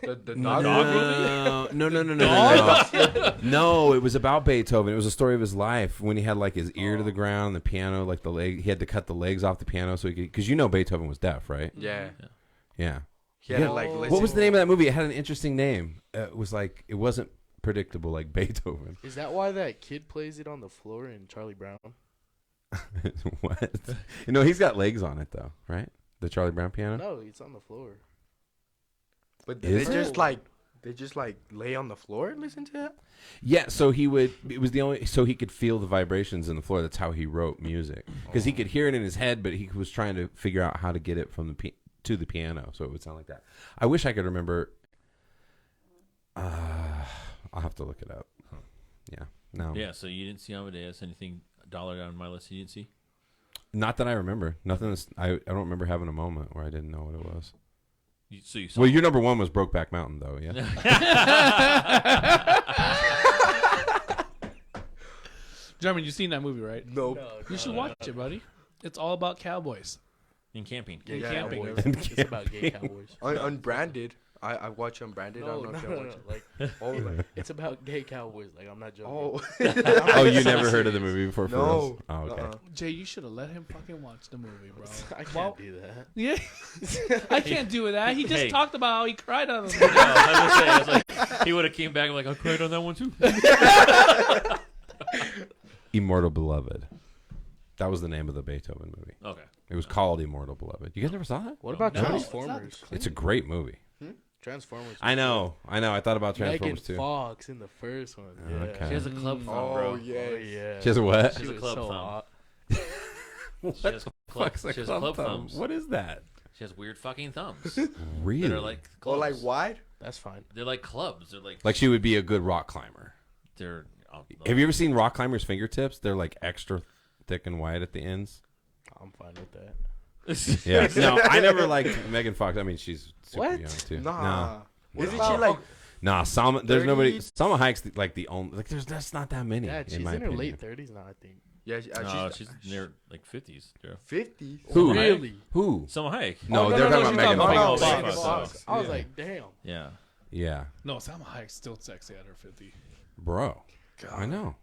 The No, dog movie? no. No, it was about Beethoven. It was a story of his life when he had like his ear to the ground, the piano, like the leg. He had to cut the legs off the piano so he could. Because you know Beethoven was deaf, right? Yeah. Yeah. He had Yeah. to, like, What was the name of that movie? It had an interesting name. It was like it wasn't predictable like Beethoven. Is that why that kid plays it on the floor in Charlie Brown? What? You know, he's got legs on it though, right? The Charlie Brown piano. No, it's on the floor. But Is they it? just lay on the floor and listen to it? Yeah, so he would. It was the only so he could feel the vibrations in the floor. That's how he wrote music because he could hear it in his head, but he was trying to figure out how to get it from the to the piano, so it would sound like that. I wish I could remember. I'll have to look it up. Yeah, no, Yeah, so you didn't see Amadeus. Anything dollar on my list you didn't see? not that I remember. Nothing. I don't remember having a moment where I didn't know what it was. So you saw. Well, your number one was Brokeback Mountain, though. Yeah. Jeremy, you seen that movie, right? Nope. You should watch it, buddy. It's all about cowboys. in camping. Gay Yeah. cowboys. And It's about gay cowboys. Unbranded. I watch Unbranded. I No, don't know no, if no, you no. watch it. Like, Oh, like, it's about gay cowboys. Like, I'm not joking. oh. Oh, you never heard of the movie before? For No. us? Oh, okay. Jay, you should have let him fucking watch the movie, bro. I can't Well, do that. yeah, I can't do that. He just Hey. talked about how he cried on the movie. No, I was like, he would have came back and like, I cried on that one too. Immortal Beloved. That was the name of the Beethoven movie. Okay. It was called Immortal Beloved. You guys never saw that? What about No. Transformers? It's a great movie. Transformers. I know. I thought about Megan Transformers too. Fox in the first one. Yeah. Okay. She has a club thumb, Oh, bro. Oh, yeah. yeah. She has a what? She She has a was club so thumb. hot. She has Fuck's a she has club club thumb? thumbs. What is that? She has weird fucking thumbs. Really? That are like Oh, clubs. like wide? That's fine. They're like clubs. They're like Like she would be a good rock climber. they're. Have you ever seen rock climbers' fingertips? They're like extra thick and wide at the ends. I'm fine with that. Yeah. No, I never liked Megan Fox. I mean, she's super What? young too. Nah. No. Isn't she like Nah, Salma. There's nobody. 30s? Salma Hayek's like the only. Like, there's not that many. Yeah, she's in, my in her opinion. late 30s now, I think. Yeah, No, she's near like 50s. Yeah. 50s. Who? Really? Who? Selma Hayek. No, Oh, they're no, talking she's about Megan talking Fox. about Megan Fox. Fox. I was Yeah. like, damn. Yeah. Yeah, No, Salma Hayek's still sexy at her 50. bro. God. I know.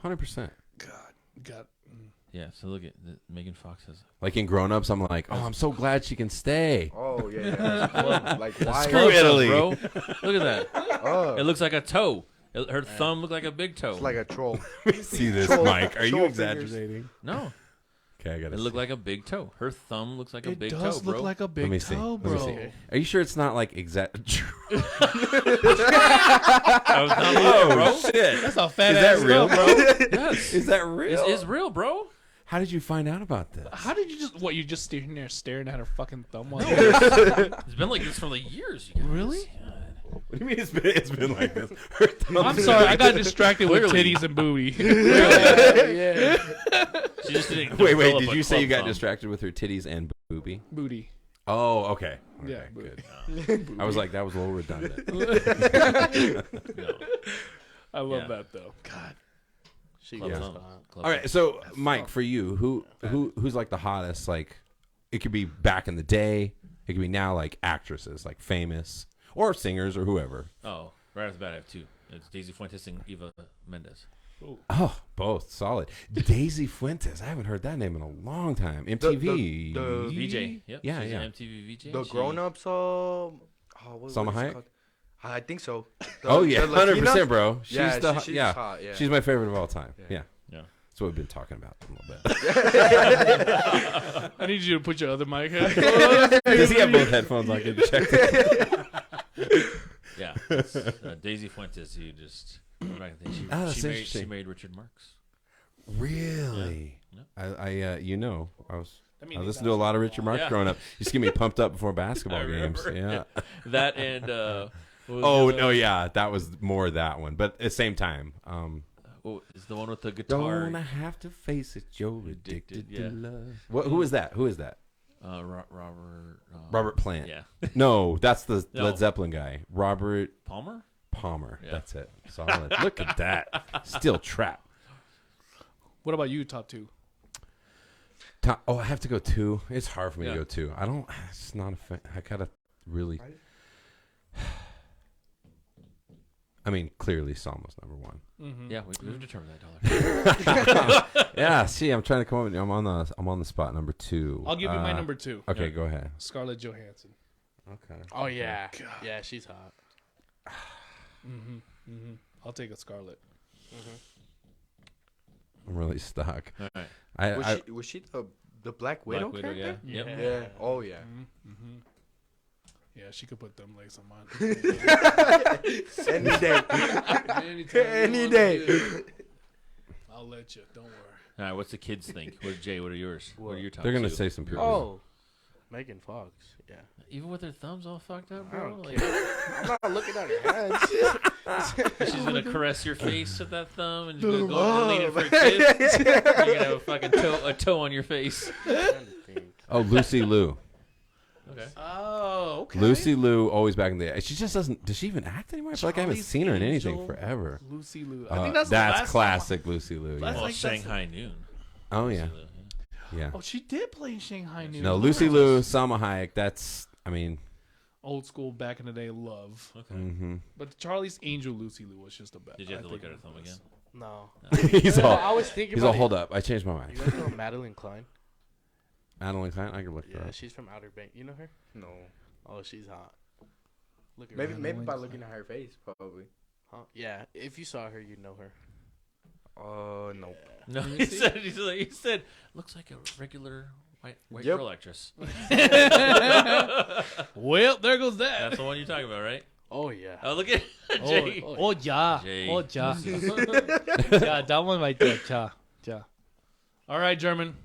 100%. God. Yeah. So look at Megan Fox has. Like in Grown Ups, I'm like, oh, I'm so glad she can stay. Oh, yeah. Like, why? Screw Italy. bro. Look at that. Oh, It looks like a toe. Her thumb looked like a big toe. it's like a troll. Let me see this, Troll- Mike. Are you troll exaggerating? No, Okay, I gotta. it see. looked like a big toe. Her thumb looks like a It big does toe, look bro. like a Let big me see. toe, Let me bro. see. Are you sure it's not like exact? I was not looking, bro. shit! That's a fat Is that ass real, toe, bro? Yes, Is that real? it's real, bro. How did you find out about this? How did you just? What? You just standing there staring at her fucking thumb? While It's been like this for like years. You guys. Really? God. What do you mean it's been like this? Her thumb- I'm sorry, I got distracted with Clearly. titties and booty. Yeah. She just didn't. Wait, develop did a you say you club got thumb. distracted with her titties and booby? Booty. Oh, okay. Yeah, Okay, booty. good. I was like, that was a little redundant. No. I love Yeah. that though. God. She Club was thumb. hot. Club All right, so Mike, for you, who's like the hottest? Like, it could be back in the day. It could be now, like actresses, like famous or singers or whoever. thumb. Oh, right off the bat, I have two. It's Daisy Fuentes and Eva Mendes. Oh, both solid. Daisy Fuentes. I haven't heard that name in a long time. MTV. the VJ. Yep. Yeah, she's yeah. an MTV VJ. The She- grown-ups, what Salma is it Hayek? called? I think so. Oh yeah, the 100%, Latina? bro. She's Yeah, the she's yeah. hot, yeah. She's my favorite of all time. Yeah. Yeah. Yeah. That's what we've been talking about a little bit. I need you to put your other mic. Does he have both headphones on? Can check. Yeah. It's, Daisy Fuentes. You just. I'm not gonna think she, Oh, that's she made interesting. she made Richard Marx. Really? Yeah. I I mean, I listened to a lot of Richard Marx Yeah. growing up. Used to get me pumped up before basketball I games. remember. Yeah. That and. What was Oh the other- no, yeah, that was more that one, but at the same time, Oh, it's the one with the guitar. don't I have to face it? You're addicted yeah. to love. Who is that? Who is that? Robert. Robert Plant. Yeah. No, that's the No. Led Zeppelin guy. Robert Palmer. Palmer. Yeah. That's it. Solid. Look at that. Still trap. What about you? Top two. Oh, I have to go two. It's hard for me Yeah. to go two. I don't. It's not a. I gotta really. I mean, clearly, Salma's number one. Mm-hmm. Yeah, we've determined that dollar. Yeah. See, I'm trying to come up with. I'm on the spot number two. I'll give you my number two. Okay, Yeah. go ahead. Scarlett Johansson. Okay. Oh, yeah. God. Yeah, she's hot. I'll take a Scarlett. I'm really stuck. All right. Was she the Black Widow Black Widow. character? Yeah. Yep. Yeah. Oh, yeah. Yeah, she could put them legs on mine. Any day. Anytime Any you wanna day. do it. I'll let you. Don't worry. All right. What's the kids think? Jay? What are yours? What are your top They're gonna two? say some people. Oh. Megan Fox. Yeah. Even with her thumbs all fucked up, I bro. don't Like, I'm not looking at her hands. she's gonna caress your face with that thumb and just go and lean in for a kiss. You're gonna have a fucking toe on your face. I'm trying to think. Oh, Lucy Liu. Okay. Oh, okay. Lucy Liu, always back in the day. She just doesn't. Does she even act anymore? I feel like I haven't Charlie's seen her in anything Angel. forever. Lucy Liu. I think that's the that's last classic Lucy Liu. That's Yeah. Well, like- Shanghai Noon. Oh yeah, Lucy Liu, yeah. Oh, she did play in Shanghai Noon. No, Lucy Liu, Salma Hayek. That's. I mean. Old school, back in the day, love. Okay. Mm-hmm. But Charlie's Angel Lucy Liu was just the best. Did you have to I look at think her thumb it was. again? No. he's No, all. I was thinking He's about all. it. Hold up. I changed my mind. You guys know Madeline Klein? Madeline Klein. I can look her Yeah, up. she's from Outer Banks. You know her? No. Oh, she's hot. Look at Maybe her. by looking at her face, probably. Huh? Yeah, if you saw her, you'd know her. No. No, he said, looks like a regular white Yep. girl actress. Well, there goes that. That's the one you're talking about, right? Oh, yeah. Oh, look at Jay. Oh, yeah. Jay. Oh, yeah. Yeah, that one right there. Ja. Ja. All right, German.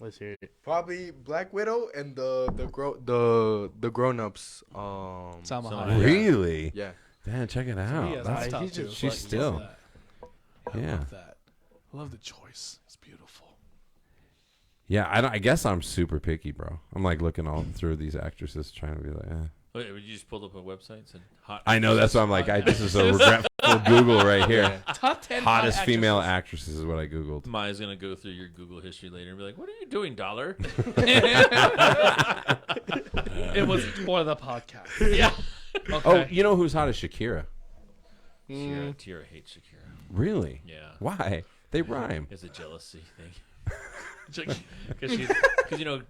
Let's hear it. Probably Black Widow and the grown ups. Salma Salma Hayek. Hayek. Really? Yeah. Damn, check it out. Yeah, That's- that's top he's two. just she's Love still- that. I Yeah. love that. I love the choice. It's beautiful. Yeah, I guess I'm super picky, bro. I'm like looking all through these actresses, trying to be like, Wait, you just pulled up a website and said hot. I know, that's why I'm like, this is a regretful Google right here. Top 10 Hottest hot female actresses. actresses is what I Googled. Maya's gonna go through your Google history later and be like, "What are you doing, dollar?" It was for the podcast. Yeah. Oh, Okay. you know who's hot as Shakira? Tira hates Shakira. Really? Yeah, Why? They rhyme. it's a jealousy thing. Because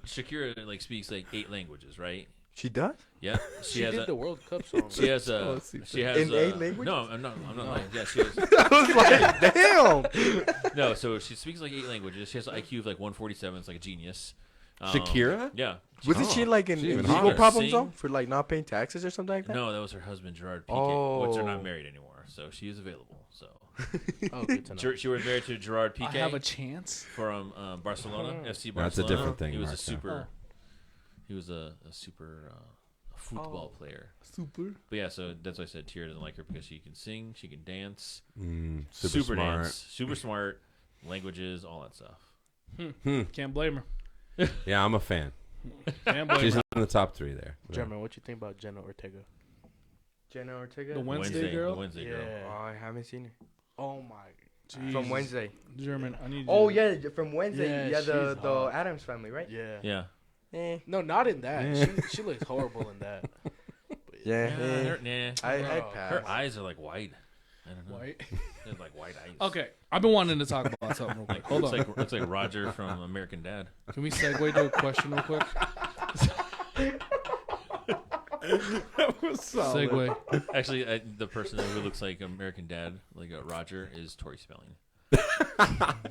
Shakira like speaks like 8 languages, right? She does? Yeah, She has did a. the World Cup song. She has a. She has In a, 8 languages? No, I'm not lying. Yeah, she has. I was like, damn. No, so she speaks like 8 languages. She has an IQ of like 147. It's like a genius. Shakira? Yeah. Wasn't she like in she's even legal hotter. problems Sing? though for like not paying taxes or something like that? No, that was her husband Gerard Piqué, which they're Oh. not married anymore. So she is available. So Oh, good to know. she was married to Gerard I Piqué have a chance. from Barcelona, FC Barcelona. That's a different thing, He was Mark, a super. He was a super football player. Super. But yeah, so that's why I said Tira doesn't like her because she can sing, she can dance, Super smart. dance, super smart, languages, all that stuff. Can't blame her. Yeah, I'm a fan. Can't blame She's her. in the top 3 there. German, what you think about Jenna Ortega? Jenna Ortega? The Wednesday girl? The Wednesday girl. Oh, I haven't seen her. Oh my. Jeez. From Wednesday. German, I need you. Oh, to- yeah, from Wednesday. Yeah, Yeah, the she's hot. Adams family, right? Yeah. Yeah. No, not in that. She looks horrible in that. Yeah. Nah. I'd Bro. pass. Her eyes are like white. I don't know. White. They're like white eyes. Okay, I've been wanting to talk about something real quick. Hold on. Looks like Roger from American Dad. Can we segue to a question real quick? Segue. Actually, the person who looks like American Dad, like Roger, is Tori Spelling.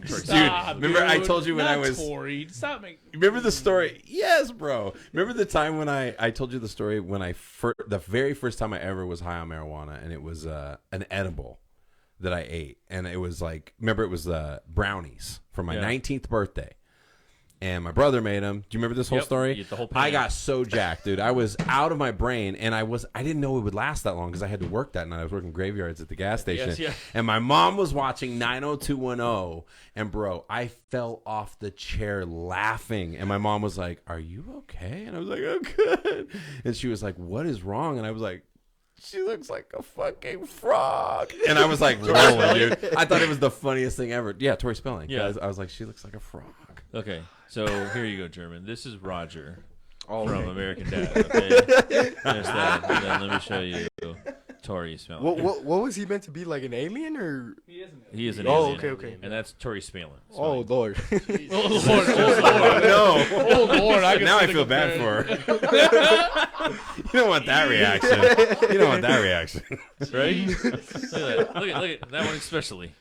Stop, remember I dude. told you when Not I was- Tory. Stop making. Remember the story? Yes, bro. Remember the time when I told you the story when the very first time I ever was high on marijuana, and it was an edible that I ate, and it was like, remember it was brownies for my Yeah. 19th birthday, and my brother made them. Do you remember this whole Yep, story? you ate the whole I pan. got so jacked, dude. I was out of my brain, and I didn't know it would last that long because I had to work that night. I was working graveyards at the gas station, Yes, yeah. and my mom was watching 90210, and bro, I fell off the chair laughing, and my mom was like, "Are you okay?" And I was like, "I'm good," and she was like, "What is wrong?" And I was like, "She looks like a fucking frog," and I was like, rolling, dude. I thought it was the funniest thing ever. Yeah, Tori Spelling. Yeah. I was like, she looks like a frog. Okay, so here you go, German. This is Roger Oh, from okay. American Dad. Okay, there's that. And then let me show you Tori Spelling. What was he meant to be, like an alien or? He is an Oh, alien. okay, okay. And that's Tori Spelling. Oh Lord. Oh Lord! Oh No. Lord! Oh Lord! I can Now see I the feel bad comparison. for her. You don't want that reaction. You don't want that reaction. right? Look at that one especially.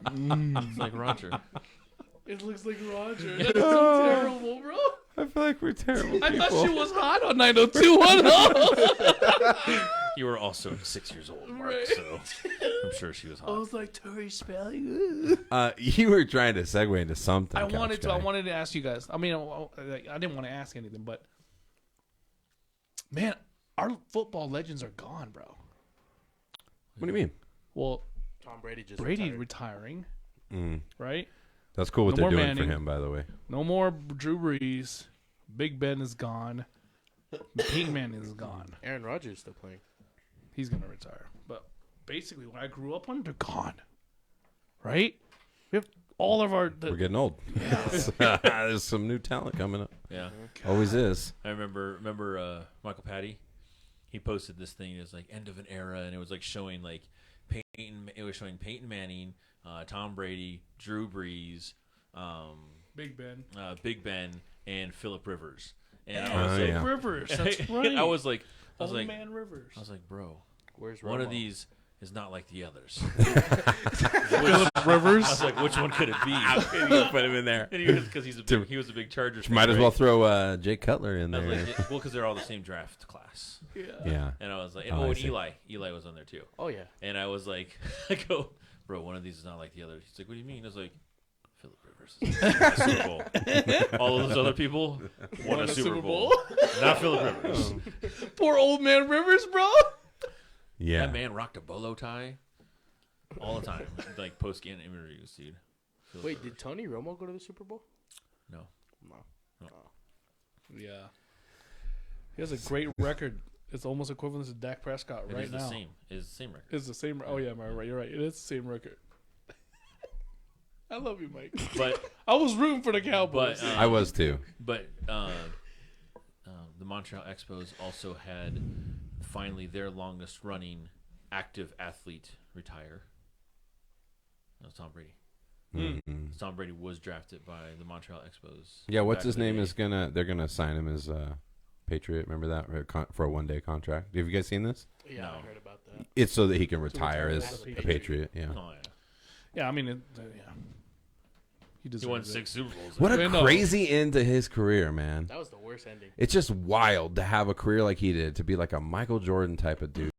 It's like Roger. It looks like Roger. That's so terrible, bro. I feel like we're terrible people. I thought she was hot on 90210. You were also 6 years old, Mark, Right. so I'm sure she was I hot. was like, Tori Spelling. You were trying to segue into something. I wanted Couch to. Guy. I wanted to ask you guys. I mean, I didn't want to ask anything, but man, our football legends are gone, bro. What do you mean? Well, Tom Brady just Brady retired. retiring, Mm. right? That's cool what No they're more doing Manning. for him, by the way. No more Drew Brees. Big Ben is gone. Peyton Manning is gone. Aaron Rodgers still playing. He's gonna retire. But basically, when I grew up on, they're gone. Right? We have all of our. We're getting old. There's some new talent coming up. Yeah, Always is. I remember Michael Patty. He posted this thing. It was like end of an era, and it was like showing like Peyton. It was showing Peyton Manning, Tom Brady, Drew Brees, Big Ben. Big Ben, and Phillip Rivers. And I was Oh, like, yeah. Rivers. That's right. I was like, Old Man Rivers. I was like, bro, Where's one of Romo? these is not like the others. Phillip Rivers. I was like, which one could it be? Put him in there. And because he was a big Chargers. Might fan, as well right? throw Jay Cutler in I was there. like, well, because they're all the same draft class. Yeah. And I was like, Oh, I and see. Eli was on there too. Oh yeah. And I was like, I go, bro, one of these is not like the other. He's like, what do you mean? I was like, Phillip Rivers won a Super Bowl. All of those other people won a Super Bowl. Not Phillip Rivers. Poor old man Rivers, bro. Yeah. That man rocked a bolo tie all the time, like post game interviews, dude. Phillip Wait, Rivers. did Tony Romo go to the Super Bowl? No. Yeah. He has a great record It's almost equivalent to Dak Prescott It right is now. the same. It's the same record. It's the same. Oh yeah, right. You're right. It is the same record. I love you, Mike. But I was rooting for the Cowboys. I was too. But the Montreal Expos also had finally their longest running active athlete retire. That was Tom Brady. Mm-hmm. Tom Brady was drafted by the Montreal Expos. Yeah, what's back his in the name day. they're gonna sign him as Patriot. Remember that for a 1-day contract. Have you guys seen this? Yeah, No. I heard about that. It's so that he can retire retire as as a a Patriot. Yeah. Oh yeah. yeah, I mean, yeah. He He won deserves it. 6 Super Bowls. What I a know. crazy end to his career, man. That was the worst ending. It's just wild to have a career like he did, to be like a Michael Jordan type of dude.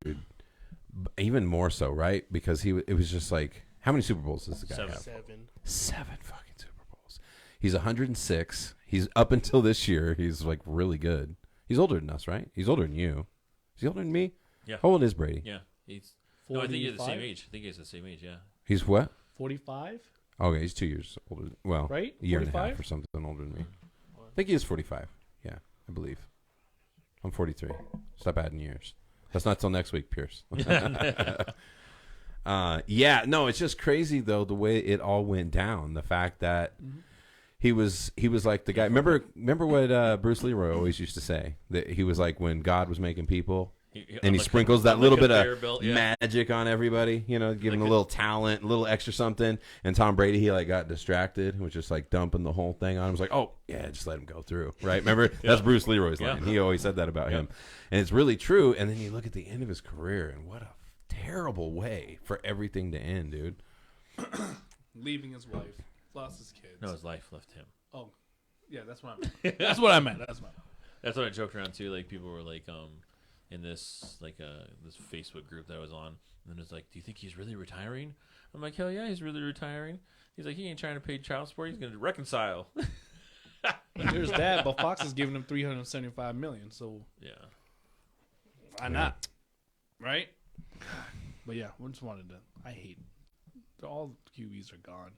Even more so, right? Because it was just like, how many Super Bowls does the guy 7. have? 7. 7 fucking Super Bowls. He's 106. He's up until this year. He's like really good. He's older than us, right? He's older than you. Is he older than me? Yeah. How old is Brady? Yeah. No, I think he's the 45? same age. I think he's the same age, yeah. He's what? 45, Okay, he's 2 years older. Well, right? a year and a 45? half or something older than me. I think he is 45. Yeah, I believe. I'm 43. Stop adding years. That's not till next week, Pierce. Yeah, no, it's just crazy though the way it all went down. The fact that he was like the guy. Remember what Bruce Leroy always used to say, that he was like when God was making people. And he sprinkles that little bit of magic on everybody, giving a little talent, a little extra something. And Tom Brady, he like got distracted and was just like dumping the whole thing on him. Was like, oh yeah, just let him go through, right? Remember, that's Bruce Leroy's line. He always said that about him, and it's really true. And then you look at the end of his career, and what a terrible way for everything to end, dude. Leaving his wife, lost his kids. No, his life left him. Oh, yeah, that's what I meant. That's what I meant. That's what I joked around too. Like people were like, in this this Facebook group that I was on, and it's like, do you think he's really retiring? I'm like, hell yeah, he's really retiring. He's like, he ain't trying to pay child support. He's gonna reconcile. But there's that. But Fox is giving him $375 million. So Yeah. why not? Right? But yeah, we just wanted to. I hate all QBs are gone.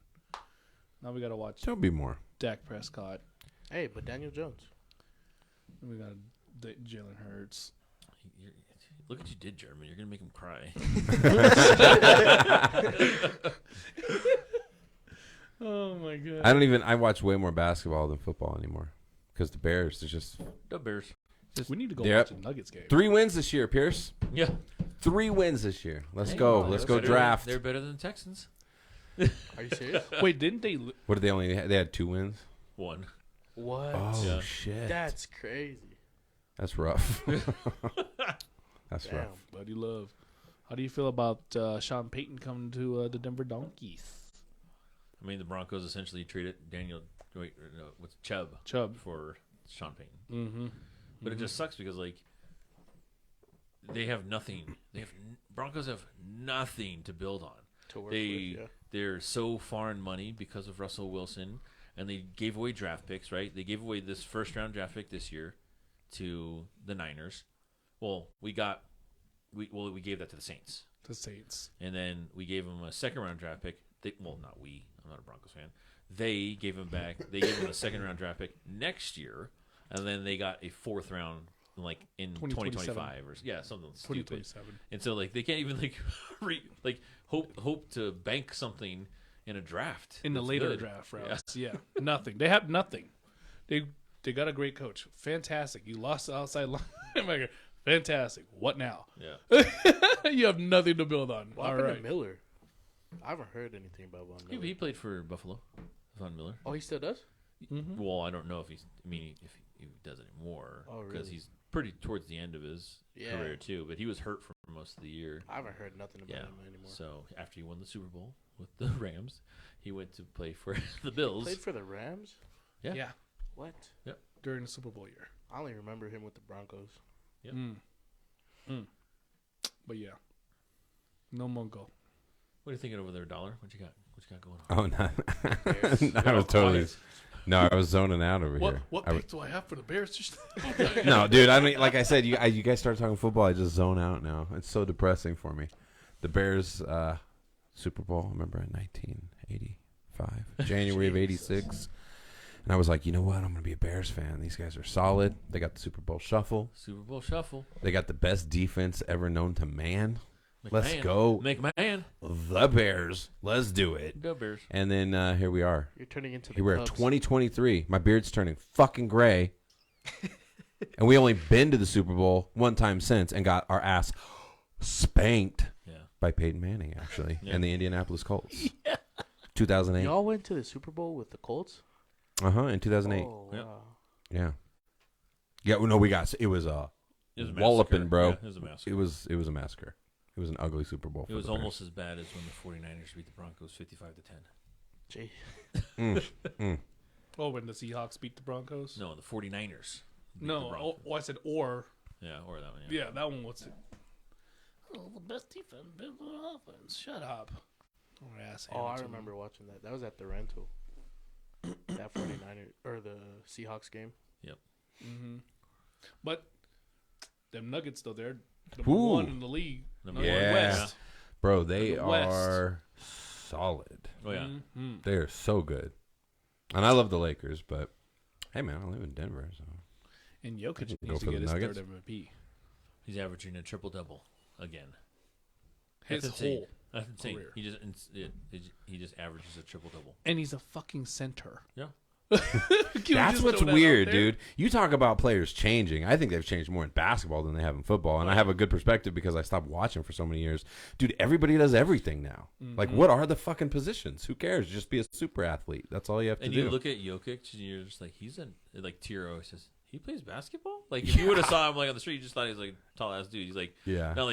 Now we gotta watch Don't be more. Dak Prescott. Hey, but Daniel Jones. And we got Jalen Hurts. Look what you did, Jeremy. You're gonna make him cry. Oh my god! I watch way more basketball than football anymore because the Bears are just The Bears. We need to go Yep. watch a Nuggets game. 3 wins this year, Pierce. Yeah. 3 wins this year. Let's Hey, go. well, Let's they're go better- draft. They're better than the Texans. Are you serious? Wait, didn't they? What did they only? They had 2 wins. 1. What? Oh Yeah. shit! That's crazy. That's rough. That's Damn. rough. Buddy Love. How do you feel about Sean Payton coming to the Denver Donkeys? I mean, the Broncos essentially traded Chubb for Sean Payton. Mm-hmm. But it just sucks because they have nothing. Broncos have nothing to build on. To work with, yeah. They're so far in money because of Russell Wilson, and they gave away draft picks. Right? They gave away this first-round draft pick this year to the Niners. Well, we gave that to the Saints. The Saints. And then we gave them a second-round draft pick. Not we. I'm not a Broncos fan. They gave him back. They gave him a second-round draft pick next year, and then they got a 4th round in 2025 or something stupid. 2027. And so they can't even hope to bank something in a draft In the that's later good. draft rounds. Yeah. Nothing. They have nothing. They got a great coach. Fantastic. You lost the outside linebacker. Fantastic. What now? Yeah. You have nothing to build on. What All happened right. to Miller? I haven't heard anything about Von Miller. He played for Buffalo, Von Miller. Oh, he still does? Mm-hmm. Well, I don't know if if he does anymore. Oh, Because really? he's pretty towards the end of his Yeah. career too. But he was hurt for most of the year. I haven't heard nothing about Yeah. him anymore. So after he won the Super Bowl with the Rams, he went to play for the Bills. Played for the Rams? Yeah. Yeah. What? During the Super Bowl year. I only remember him with the Broncos. Yep. But yeah. No Mongo. What are you thinking over there, Dollar? What you got going on? Oh no! I was totally. No, I was zoning out over here. What pick do I have for the Bears? No, dude. I mean, like I said, you guys started talking football. I just zone out now. It's so depressing for me. The Bears Super Bowl. I remember in 1985, January of '86. And I was like, you know what? I'm going to be a Bears fan. These guys are solid. They got the Super Bowl shuffle. Super Bowl shuffle. They got the best defense ever known to man. Let's McMahon. go. McMahon. The Bears. Let's do it. Go Bears. And then here we are. You're turning into the Here we're at Cubs. 2023. My beard's turning fucking gray. And we only been to the Super Bowl one time since and got our ass spanked Yeah. by Peyton Manning, actually, Yeah. and the Indianapolis Colts. 2008. Y'all went to the Super Bowl with the Colts? In 2008. Oh, Yep. wow. Yeah. Yeah, well, no, we got it was It was a walloping, massacre. bro. Yeah, it was a massacre. it was a massacre. It was an ugly Super Bowl. It was almost as bad as when the 49ers beat the Broncos 55-10. Gee. Oh, when the Seahawks beat the Broncos? No, the 49ers. beat the No. Broncos. I said or. Yeah, or that one. Yeah, that one was it. Oh, the best defense, best offense. Shut up. Oh, ass Oh, I Hamilton. remember watching that. That was at the rental. That 49er or the Seahawks game. Mm-hmm. But them Nuggets, though, they're number Ooh. one in the league. Number Number one. one Yeah. West. Bro, they The West. are solid. Oh, yeah. Mm-hmm. They are so good. And I love the Lakers, but hey, man, I live in Denver, so And Jokic Go needs for to the get his Nuggets? third MVP. He's averaging a triple-double again. His That's insane. whole. That's insane. career. He just averages a triple-double. And he's a fucking center. Yeah. that's what's weird, dude. You talk about players changing. I think they've changed more in basketball than they have in football, and I have a good perspective because I stopped watching for so many years. Dude, everybody does everything now. Like, what are the fucking positions? Who cares? Just be a super athlete. That's all you have to And do. you look at Jokic, and you're just like, like Tiro always says, he plays basketball? Like, if you would have saw him, like, on the street, you just thought he was, like, a tall-ass dude. He's, like, Yeah. not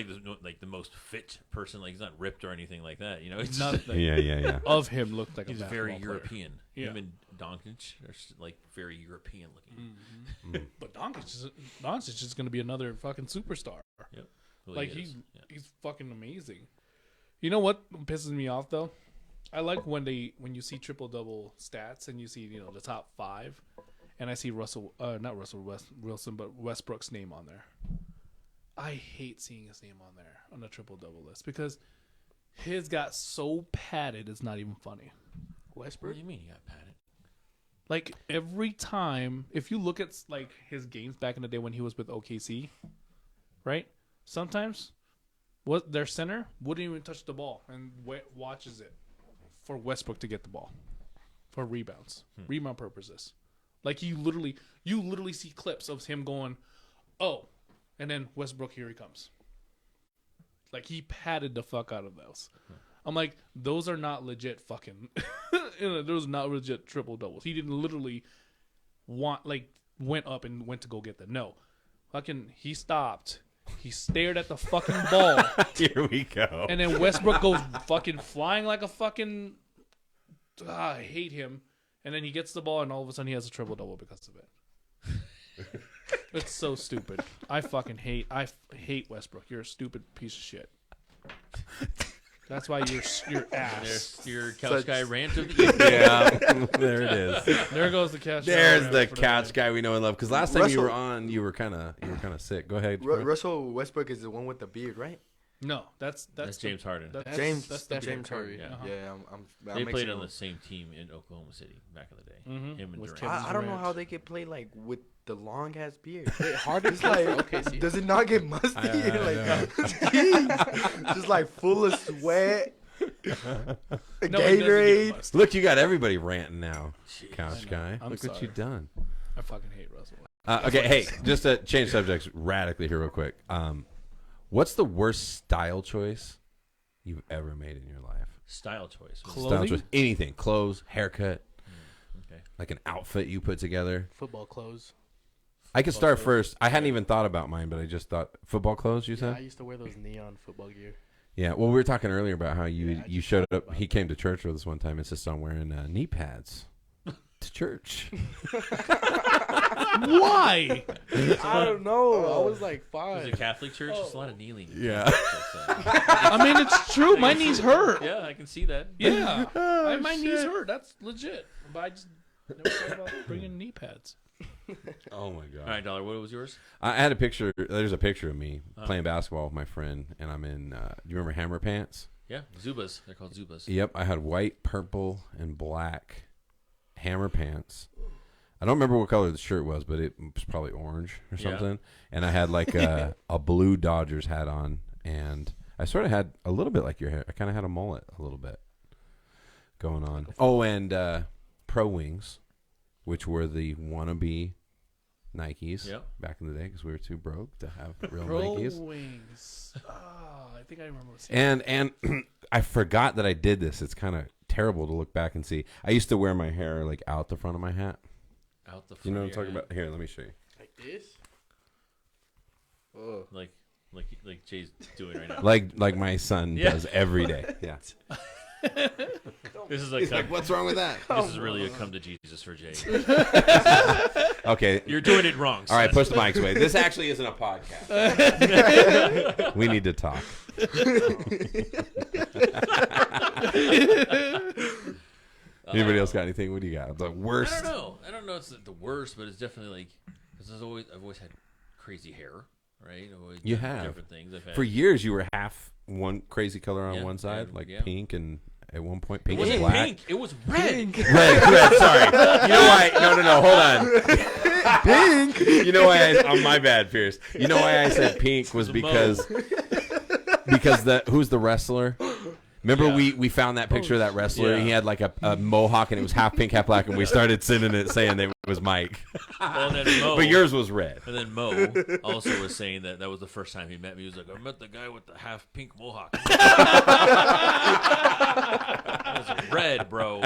like the most fit person. Like, he's not ripped or anything like that, you know? It's Nothing yeah. of him looked like he's a basketball very player. European. Yeah. Him and Doncic are, like, very European looking. But Doncic is going to be another fucking superstar. Yep. Well, Like, he is. he's fucking amazing. You know what pisses me off, though? I like when you see triple-double stats and you see, the top 5, and I see not Russell Wilson, but Westbrook's name on there. I hate seeing his name on there on the triple-double list because his got so padded it's not even funny. What Westbrook? do you mean he got patted? Like, every time, if you look at, like, his games back in the day when he was with OKC, right? Sometimes their center wouldn't even touch the ball and watches it for Westbrook to get the ball for rebounds, rebound purposes. Like, you literally see clips of him going, oh, and then Westbrook, here he comes. Like, he patted the fuck out of those. I'm like, those are not legit fucking, those are not legit triple doubles. He didn't literally went up and went to go get them. No, fucking, he stopped. He stared at the fucking ball. Here we go. And then Westbrook goes fucking flying like a fucking. I hate him. And then he gets the ball, and all of a sudden he has a triple double because of it. It's so stupid. I hate Westbrook. You're a stupid piece of shit. That's why you're ass. There's your couch guy rant of the evening. Yeah, there it is. There goes the catch. There's the couch guy we know and love. Because last time you were Russell- on, you were kind of sick. Go ahead. Russell Westbrook is the one with the beard, right? No, that's James Harden. That's James That's the James beard. Harden. Yeah. Yeah, I'm They played mixing on them. the same team in Oklahoma City back in the day. Mhm. Him and With Durant. Kevin I don't know Durant. how they could play like with the long ass beard. Harden's It's like, OKC. does it not get musty? I Like, just like full of sweat. No, it doesn't get Gatorade. musty. Look, you got everybody ranting now, couch guy. I'm Look what sorry. you've done. I fucking hate Russell. Okay, hey, just to change subjects radically here real quick. What's the worst style choice you've ever made in your life? Style choice. Clo- Style Clothing? choice, anything, clothes, haircut, Okay. like an outfit you put together. Football clothes. I could start first. I hadn't even thought about mine, but I just thought football clothes. You Yeah, I said, used to wear those neon football gear. yeah. Well, we were talking earlier about how you Yeah, I you just showed thought up. about He came to church with us one time. Insisted on wearing knee pads to church. Why? I don't know. I was like It 5. was a Catholic church. There's a lot of kneeling. Yeah. I mean, it's true. My knees hurt. Yeah, I can see that. Yeah, my knees hurt. That's legit. But I just never thought about bringing knee pads. Oh my god. All right, Dollar, what was yours? I had a picture. There's a picture of me playing basketball with my friend, and I'm in. Do you remember Hammer Pants? Yeah, Zubas. They're called Zubas. Yep, I had white, purple, and black Hammer Pants. I don't remember what color the shirt was, but it was probably orange or Yeah. something. And I had like a blue Dodgers hat on, and I sort of had a little bit like your hair. I kind of had a mullet a little bit going on. Oh, and Pro Wings, which were the wannabe Nikes Yep. back in the day because we were too broke to have real Pro Nikes. Wings. Oh, I think I remember seeing And I forgot that I did this. It's kind of terrible to look back and see. I used to wear my hair like out the front of my hat. Out the front You know what I'm of your talking head. about? Here, let me show you. Like this? Oh. Like Jay's doing right now. Like my son Yeah. does every day. Yeah. This is like, what's wrong with that? this is really a come to Jesus for Jay. Okay. You're doing it wrong. All right, son. push the mics away. This actually isn't a podcast. We need to talk. Anybody else got anything? What do you got? The worst. I don't know. It's the worst, but it's definitely like because I've always had crazy hair, right? I've always You done have. different things. I've had, For years, you were half one crazy color on Yeah, one side, and- like yeah. pink, and at one point it pink and wasn't black. pink. It was red. Red, sorry. You know why? No. Hold on. Pink. You know why? My bad, Pierce. You know why I said pink was The mo. because who's the wrestler? Remember Yeah. we found that picture of that wrestler. Yeah. And he had like a mohawk and it was half pink, half black, and we started sending it saying that it was Mike. Well, and then Mo, But yours was red. And then Mo also was saying that was the first time he met me. He was like, I met the guy with the half pink mohawk. It was red, bro.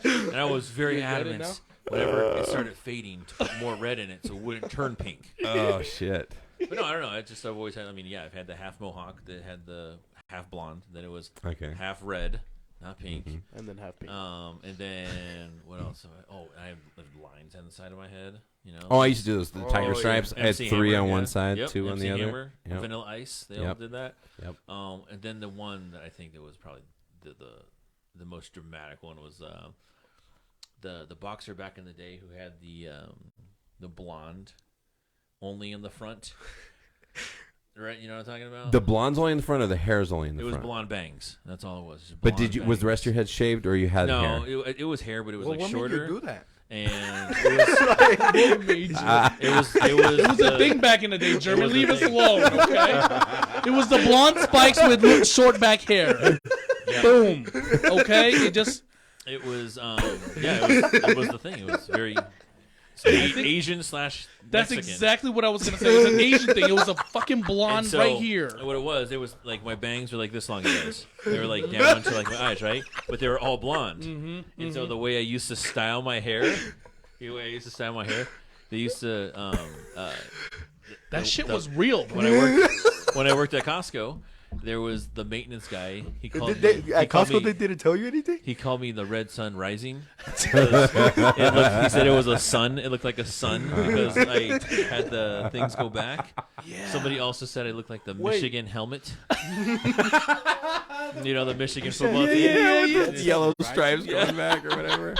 And I was very You got it adamant whenever it started fading to put more red in it so it wouldn't turn pink. Oh shit. But no, I don't know. I've always had, I've had the half mohawk that had the half blonde. Then it was Okay. half red, not pink. And then half pink. And then what else? I have lines on the side of my head. You know. Oh, I used to do those. The Oh, tiger yeah. stripes. I had MC 3 Hammer, on one yeah. side, Yep, 2 on MC the other. Hammer, Yep. Vanilla Ice. They all Yep. did that. Yep. And then the one that I think that was probably the most dramatic one was the boxer back in the day who had the blonde only in the front. Right, you know what I'm talking about? The blonde's only in the front, or the hair's only in the it was front. blonde bangs. That's all it was. Just But blonde was the rest of your bangs. head shaved, or you had No, hair? it was hair, but it was Well, like what shorter. made you do that? And it was It was a thing back in the day, Jeremy. was a Leave us thing. alone, okay? It was the blonde spikes with short back hair. Yeah. Boom. Okay? It just... It was, it was the thing. It was very Asian / That's Mexican. exactly what I was going to say. It was an Asian thing. It was a fucking And blonde so, right here. What it was like my bangs were like this long, guys. They were like down to like my eyes, right? But they were all blonde. And so the way I used to style my hair, they used to That shit was real, when bro. I worked at Costco. There was the maintenance guy. He called Did me. at he called Costco, me- they didn't tell you anything? He called me the Red Sun Rising. He said it was a sun. It looked like a sun because I had the things go back. Yeah. Somebody also said I looked like the Wait. Michigan helmet. You know, the Michigan football team. It's yellow stripes going back or whatever.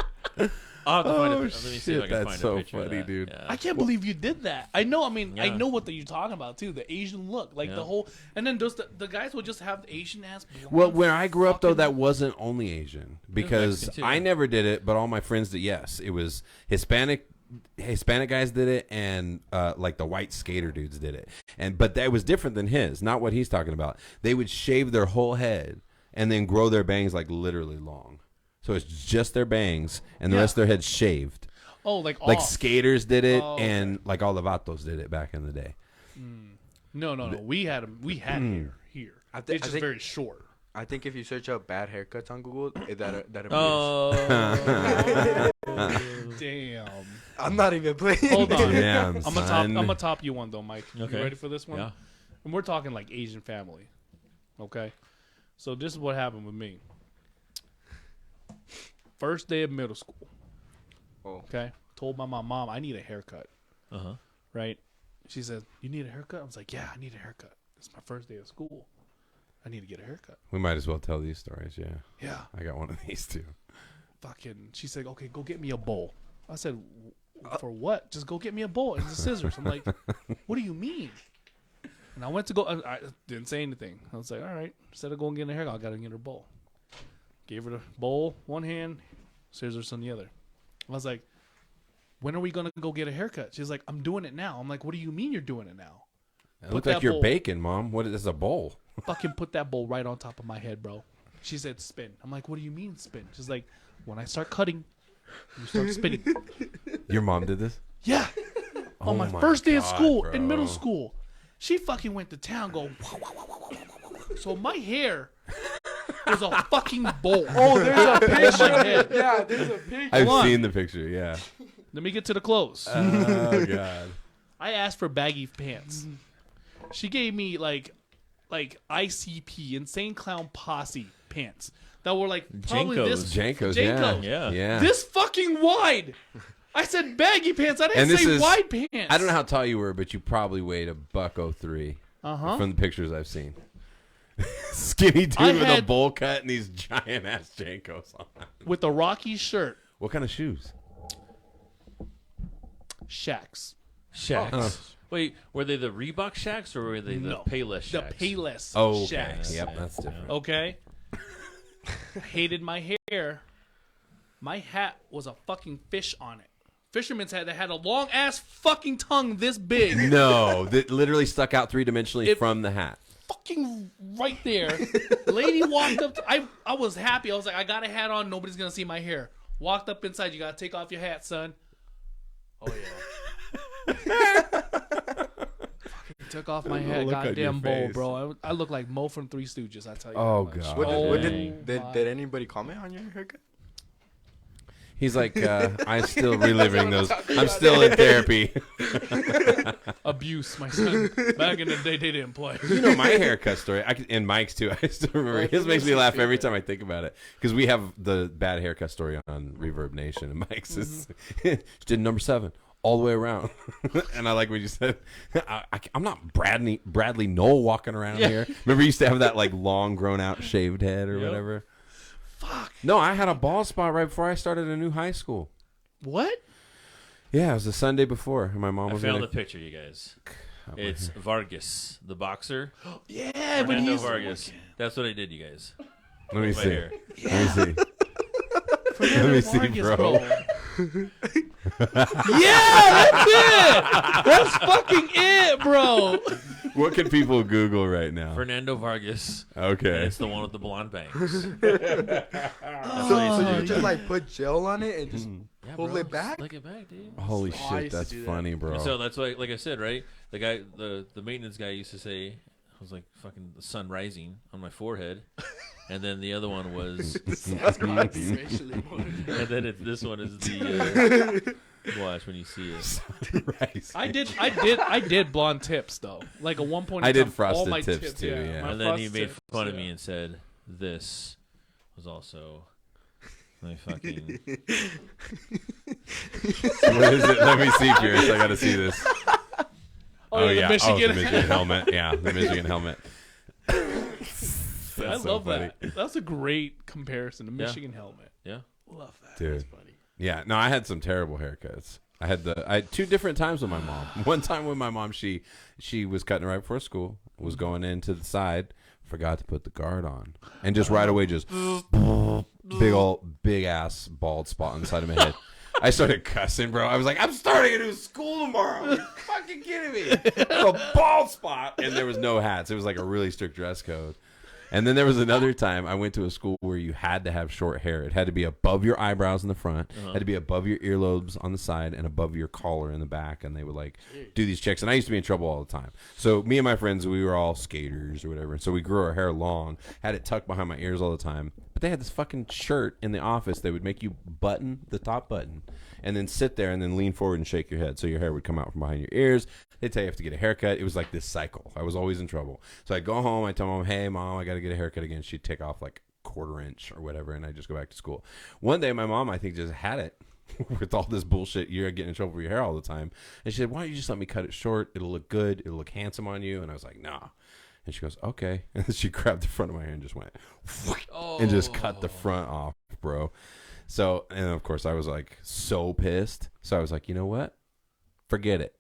I'll have to find Oh, let me see if I shit, can that's find so a picture of funny, that. dude. Yeah. I can't believe you did that. I know. I mean, I Yeah. know what you're talking about too. The Asian look, like the Yeah. whole, and then those the guys will just have Asian ass. blonde Well, where I grew up, though, fucking- that wasn't only Asian because Mexican, too, I yeah. never did it, but all my friends did. Yes, it was Hispanic guys did it, and like the white skater dudes did it. But that was different than his. Not what he's talking about. They would shave their whole head and then grow their bangs like literally long. So it's just their bangs, and the Yeah. rest of their heads shaved. Oh, like Like off. skaters did it, Oh, okay. and like all the vatos did it back in the day. No. We had him. We had hair here. I It's I just think- very short. I think if you search up bad haircuts on Google, that appears. Oh, Damn. I'm not even playing. Hold on. Damn, I'm son. gonna top you one though, Mike. Okay. You ready for this one? yeah. And we're talking like Asian family. Okay. So this is what happened with me. First day of middle school. Oh. Okay. Told my mom, I need a haircut. Uh-huh. Right? She said, you need a haircut? I was like, yeah, I need a haircut. It's my first day of school. I need to get a haircut. We might as well tell these stories. Yeah, Yeah. I got one of these too. Fucking, she said, okay, go get me a bowl. I said, for what? Just go get me a bowl and the scissors. I'm like, what do you mean? And I went to go, I didn't say anything. I was like, all right, instead of going and getting a haircut, I got to get her a bowl. Gave her the bowl, one hand, scissors on the other. I was like, when are we going to go get a haircut? She's like, I'm doing it now. I'm like, what do you mean you're doing it now? It looks like you're baking, Mom. What is this, a bowl? Fucking put that bowl right on top of my head, bro. She said spin. I'm like, what do you mean spin? She's like, when I start cutting, you start spinning. Your mom did this? Yeah. Oh On my my first day of God, school, bro. in middle school. She fucking went to town, go. So my hair was a fucking bowl. Oh, there's a picture. my head. Yeah, there's a picture. I've on. seen the picture, yeah. Let me get to the clothes. Oh, God. I asked for baggy pants. She gave me like ICP, Insane Clown Posse pants that were like probably this Jankos, Jankos. yeah. This fucking wide. I said baggy pants. I didn't And this say is- wide pants. I don't know how tall you were, but you probably weighed $103 from the pictures I've seen. Skinny dude I with a had- bowl cut and these giant ass Jankos on. With a Rocky shirt. What kind of shoes? Shacks. Shacks. Wait, were they the Reebok Shacks or were they the No. Payless The Shacks? Payless Oh, okay. Shacks. Yep, that's different. Okay. Hated my hair. My hat was a fucking fish on it. Fisherman's hat that had a long ass fucking tongue this big. No, that literally stuck out three-dimensionally It- from the hat. Fucking right there. Lady walked up. I was happy. I was like, I got a hat on. Nobody's gonna see my hair. Walked up inside. You gotta take off your hat, son. Oh yeah. Took off my hat. look on your Goddamn bowl, face. bro. I look like Mo from Three Stooges. I tell you. Oh, that much. God. What Dang. did anybody comment on your haircut? He's like, I'm still reliving those. I'm still in therapy. Abuse, my son. Back in the day, they didn't play. You know my haircut story, and Mike's too. I still remember. His makes me laugh every time I think about it because we have the bad haircut story on Reverb Nation, and Mike's is did number 7 all the way around. And I like what you said. I'm not Bradley Noel walking around here. Remember, you used to have that like long, grown out, shaved head or whatever. Fuck. No, I had a bald spot right before I started a new high school. What? Yeah, it was the Sunday before. And my mom I was found gonna, the picture, you guys. It's Vargas, the boxer. Yeah, but Fernando he's Vargas. That's what I did, you guys. Let me With my see. hair. Let me see. Fernando Let me see, Vargas, bro. Yeah, that's it. That's fucking it, bro. What can people Google right now? Fernando Vargas. And Okay. it's the one with the blonde bangs. So you just like put gel on it and just Yeah, pull bro. it back? Slick it back, dude. Holy I shit, used to that's do that. funny, bro. So that's why, like I said, right? The guy, the maintenance guy used to say, I was like, fucking the sun rising on my forehead. And then the other one was, and then this one is the, watch when you see it. Right. I did blonde tips though. Like at one point, in I did time, frosted all my tips, too, yeah. my And then he frosted made tips, fun of yeah. me and said, this was also my fucking, What is it? Let me see, Pierce. I gotta see this. Oh, yeah, the Michigan. the Michigan helmet. Yeah, the Michigan helmet. I That's so love funny. that. That's a great comparison. The Michigan helmet. yeah. Love that. Dude. Funny. Yeah, no, I had some terrible haircuts. I had 2 different times with my mom. One time with my mom, she was cutting right before school, was going into the side, forgot to put the guard on, and just right away just big ass bald spot on the side of my head. I started cussing, bro. I was like, I'm starting a new school tomorrow. Are you fucking kidding me? A bald spot, and there was no hats. It was like a really strict dress code. And then there was another time I went to a school where you had to have short hair. It had to be above your eyebrows in the front, had to be above your earlobes on the side, and above your collar in the back. And they would like do these checks. And I used to be in trouble all the time. So me and my friends, we were all skaters or whatever. So we grew our hair long, had it tucked behind my ears all the time. But they had this fucking shirt in the office. They would make you button the top button and then sit there and then lean forward and shake your head. So your hair would come out from behind your ears. They'd tell you have to get a haircut. It was like this cycle. I was always in trouble. So I'd go home. I'd tell mom, hey, mom, I got to get a haircut again. She'd take off like a 1/4 inch or whatever, and I'd just go back to school. One day, my mom, I think, just had it with all this bullshit. You're getting in trouble for your hair all the time. And she said, why don't you just let me cut it short? It'll look good. It'll look handsome on you. And I was like, nah. And she goes, okay. And then she grabbed the front of my hair and just went, and just cut the front off, bro. So, and of course, I was like so pissed. So I was like, you know what? Forget it.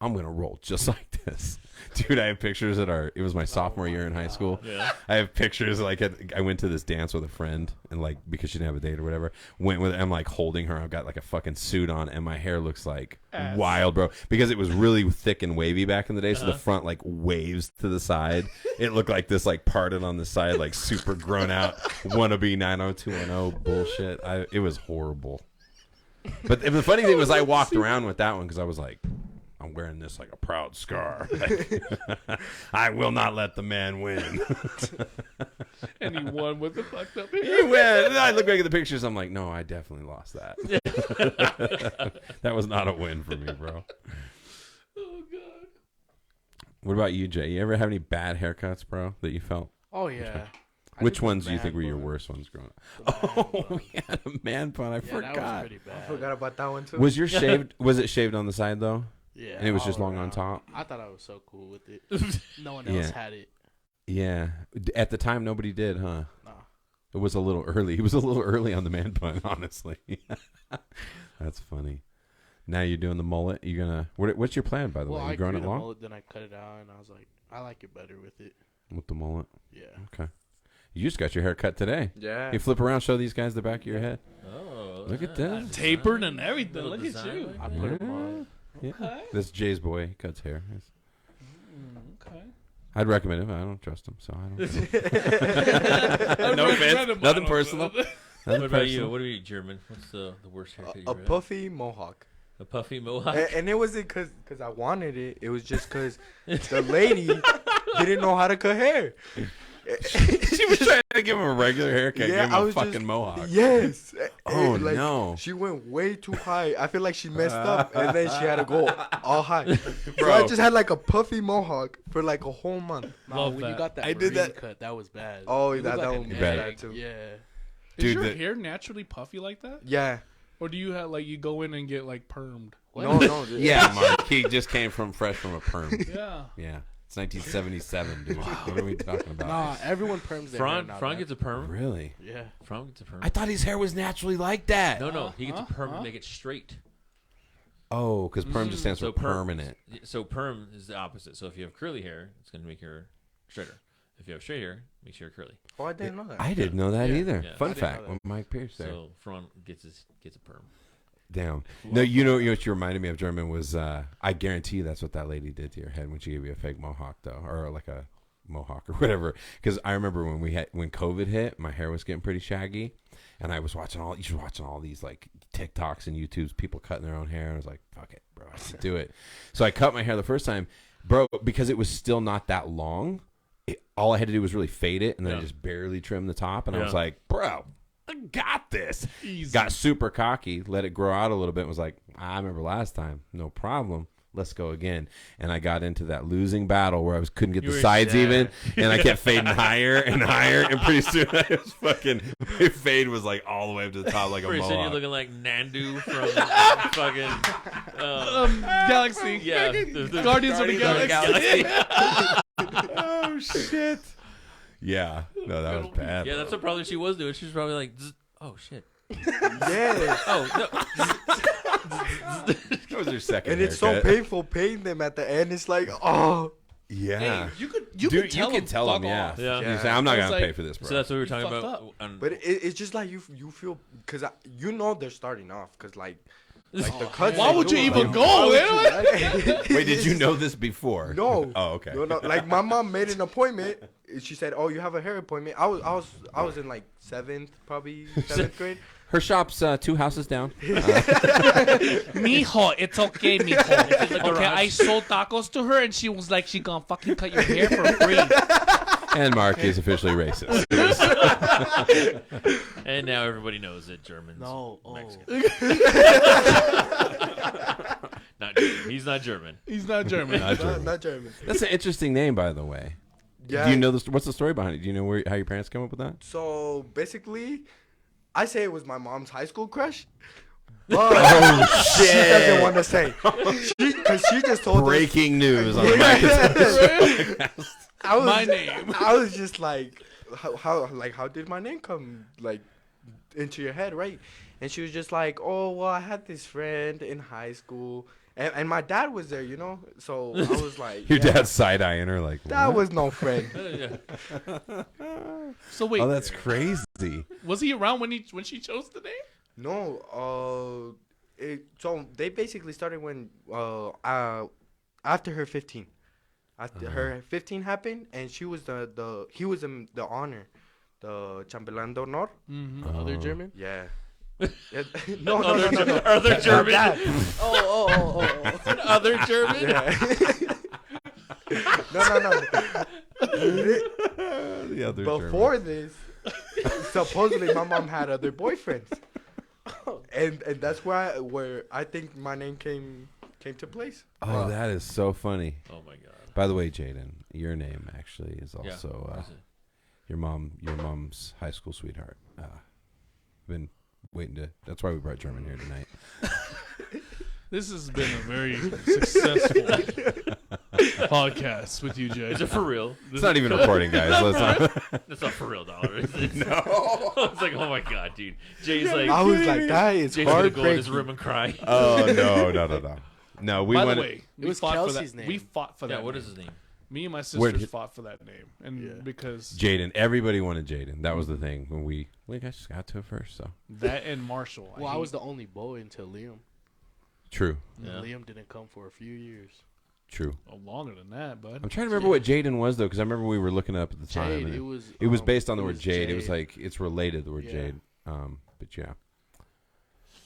I'm gonna roll just like this, dude. I have pictures it was my sophomore year in high school. Yeah. I have pictures like I went to this dance with a friend, and like because she didn't have a date or whatever, went with. I'm like holding her. I've got like a fucking suit on, and my hair looks like wild, bro. Because it was really thick and wavy back in the day, so the front like waves to the side. It looked like this like parted on the side, like super grown out wannabe 90210 bullshit. It was horrible. But the funny thing was, I walked around with that one because I was like, I'm wearing this like a proud scar. I will not let the man win. And he won with the fucked up hair. He win. And I look back at the pictures. I'm like, no, I definitely lost that. That was not a win for me, bro. Oh god. What about you, Jay? You ever have any bad haircuts, bro, that you felt? Oh yeah. I Which did the ones do you think man were your bun. worst ones growing The up? man Oh, bun. we had a man bun. I Yeah, forgot. that was pretty I bad. forgot about that one too. Was your shaved? Was it shaved on the side though? Yeah, And it was all just long on around. top? I thought I was so cool with it. No one else Yeah. had it. Yeah. At the time, nobody did, huh? Nah. It was a little early. He was a little early on the man bun, honestly. That's funny. Now you're doing the mullet. You gonna? What's your plan, by the Well, way? You I growing grew it the long mullet, then I cut it out, and I was like, I like it better with it. with the mullet? Yeah. Okay. You just got your hair cut today. Yeah. You flip around, show these guys the back of your head. Oh, Look at that. Tapered and everything. Little Look at design you. like I that. put them on. Yeah. Okay. That's Jay's boy. He cuts hair. Okay. I'd recommend him. I don't trust him, so I don't. I'd No recommend offense. him, Nothing I don't personal. know. Nothing What about personal. you? What are you, German? What's the worst haircut A you ever puffy mohawk. had? A puffy mohawk? And it wasn't because I wanted it. It was just because the lady didn't know how to cut hair. She was trying to give him a regular haircut. Yeah, give him I a was fucking just- mohawk. Yes. Oh, And, no. She went way too high. I feel like she messed up, and then she had to go all high. So Bro. I just had like a puffy mohawk for like a whole month. Nah, Love when that. you got that I did marine that- cut, that was bad. Oh, You that- look that like one an was bad egg. too. Yeah. Is Dude, your the- hair naturally puffy like that? Yeah. Or do you have like you go in and get like permed? No. Yeah, Mark. He just came fresh from a perm. Yeah. Yeah. It's 1977, dude. What are we talking about? Nah, everyone perms their hair Fran now. gets a perm. Really? Yeah. Fran gets a perm. I thought his hair was naturally like that. No, he gets a perm to make it straight. Oh, because perm just stands for permanent. So perm is the opposite. So if you have curly hair, it's going to make your straighter. If you have straight hair, it makes your curly. Oh, I didn't know that. I didn't know that Yeah. either. Yeah. Fun I didn't fact. know that. With Mike Pierce there. So Fran gets a perm. Damn. No, you know what you reminded me of, German, was I guarantee that's what that lady did to your head when she gave you a fake mohawk, though, or like a mohawk or whatever. Because I remember when COVID hit, my hair was getting pretty shaggy, and I was watching all these like TikToks and YouTubes, people cutting their own hair. And I was like, fuck it, bro, I should do it. So I cut my hair the first time, bro, because it was still not that long. All I had to do was really fade it, and then I just barely trim the top, and I was Yeah. like, bro, I got this. Easy. Got super cocky, let it grow out a little bit, and was like, I remember last time, no problem. Let's go again. And I got into that losing battle where couldn't get You the were sides dead. even, and I kept fading higher and higher, and pretty soon I was fucking, my fade was like all the way up to the top like a Pretty soon you're mohawk. looking like Nandu from fucking Galaxy. yeah, the Guardians of the Galaxy. Oh, shit. Yeah. No, that was bad. Yeah, that's what probably she was doing. She was probably like, "Zzz, oh shit, Yeah. oh no, That was your second And it's so haircut. painful paying them at the end. It's like, oh. Yeah. You could Dude, could tell you can tell fuck them, yeah. off. Yeah. You say, I'm not I was going to pay like- for this, bro. So that's what we were talking fucked about. up. on- But it's just like you feel, because you know they're starting off. Because like the cuts. Why they would do, you like, even go? why would They you, like- Wait, did you know this before? No. Oh, okay. No. Like my mom made an appointment. She said, "Oh, you have a hair appointment." I was in like seventh grade. Her shop's 2 houses down. Mijo, it's okay, mijo. like Okay, garage. I sold tacos to her, and she was like, she gonna fucking cut your hair for free. And Mark is officially racist. And now everybody knows that German's No. Oh. Mexican. Not German. He's not German. He's not German. Not German. Not German. That's an interesting name, by the way. Yeah. Do you know what's the story behind it? Do you know how your parents came up with that? So basically, I say it was my mom's high school crush. But Oh, she doesn't want to say. Because she just told us. Breaking news on the Yeah. I was, My name. I was just like, how did my name come like into your head, right? And she was just like, oh well, I had this friend in high school, And my dad was there, you know. So I was like, Your dad's side-eyeing her like, that what? was no friend. So wait, Oh, that's crazy. was he around when she chose the name? No, so they basically started when after her 15. After her 15 happened, and he was the honor, the chambelán de honor. Mm-hmm. Other German? Yeah. No. Other German. Oh. Other German. Yeah. No. The other Before this, supposedly my mom had other boyfriends, and that's where I think my name came to place. Oh, that is so funny. Oh my god. By the way, Jaden, your name actually is Yeah. also What is it? your mom's high school sweetheart. Been waiting to. That's why we brought German here tonight. This has been a very successful podcast with you, Jay. Is it for real? It's not even recording, guys. Let's not. That's not for real, dollar. No. I was like, oh my god, dude. Jay's like, I was like, that is Jay's gonna go in his heartbreaking. room and cry. Oh no. No, we By went. the way, It was fought for Kelsey's that. name. We fought for Yeah, that. what name. is his name? Me and my Where sisters did- fought for that name, and Yeah. because Jaden. Everybody wanted Jaden. That was the thing when we just got to it first. So that and Marshall. Well, I was the only boy until Liam. true. And Yeah. Liam didn't come for a few years. True. longer than that, bud. I'm trying to remember what Jaden was though, because I remember we were looking it up at the time. Jade, and it was based on the it word was Jade. It was like it's related to the word Yeah. Jade. But yeah,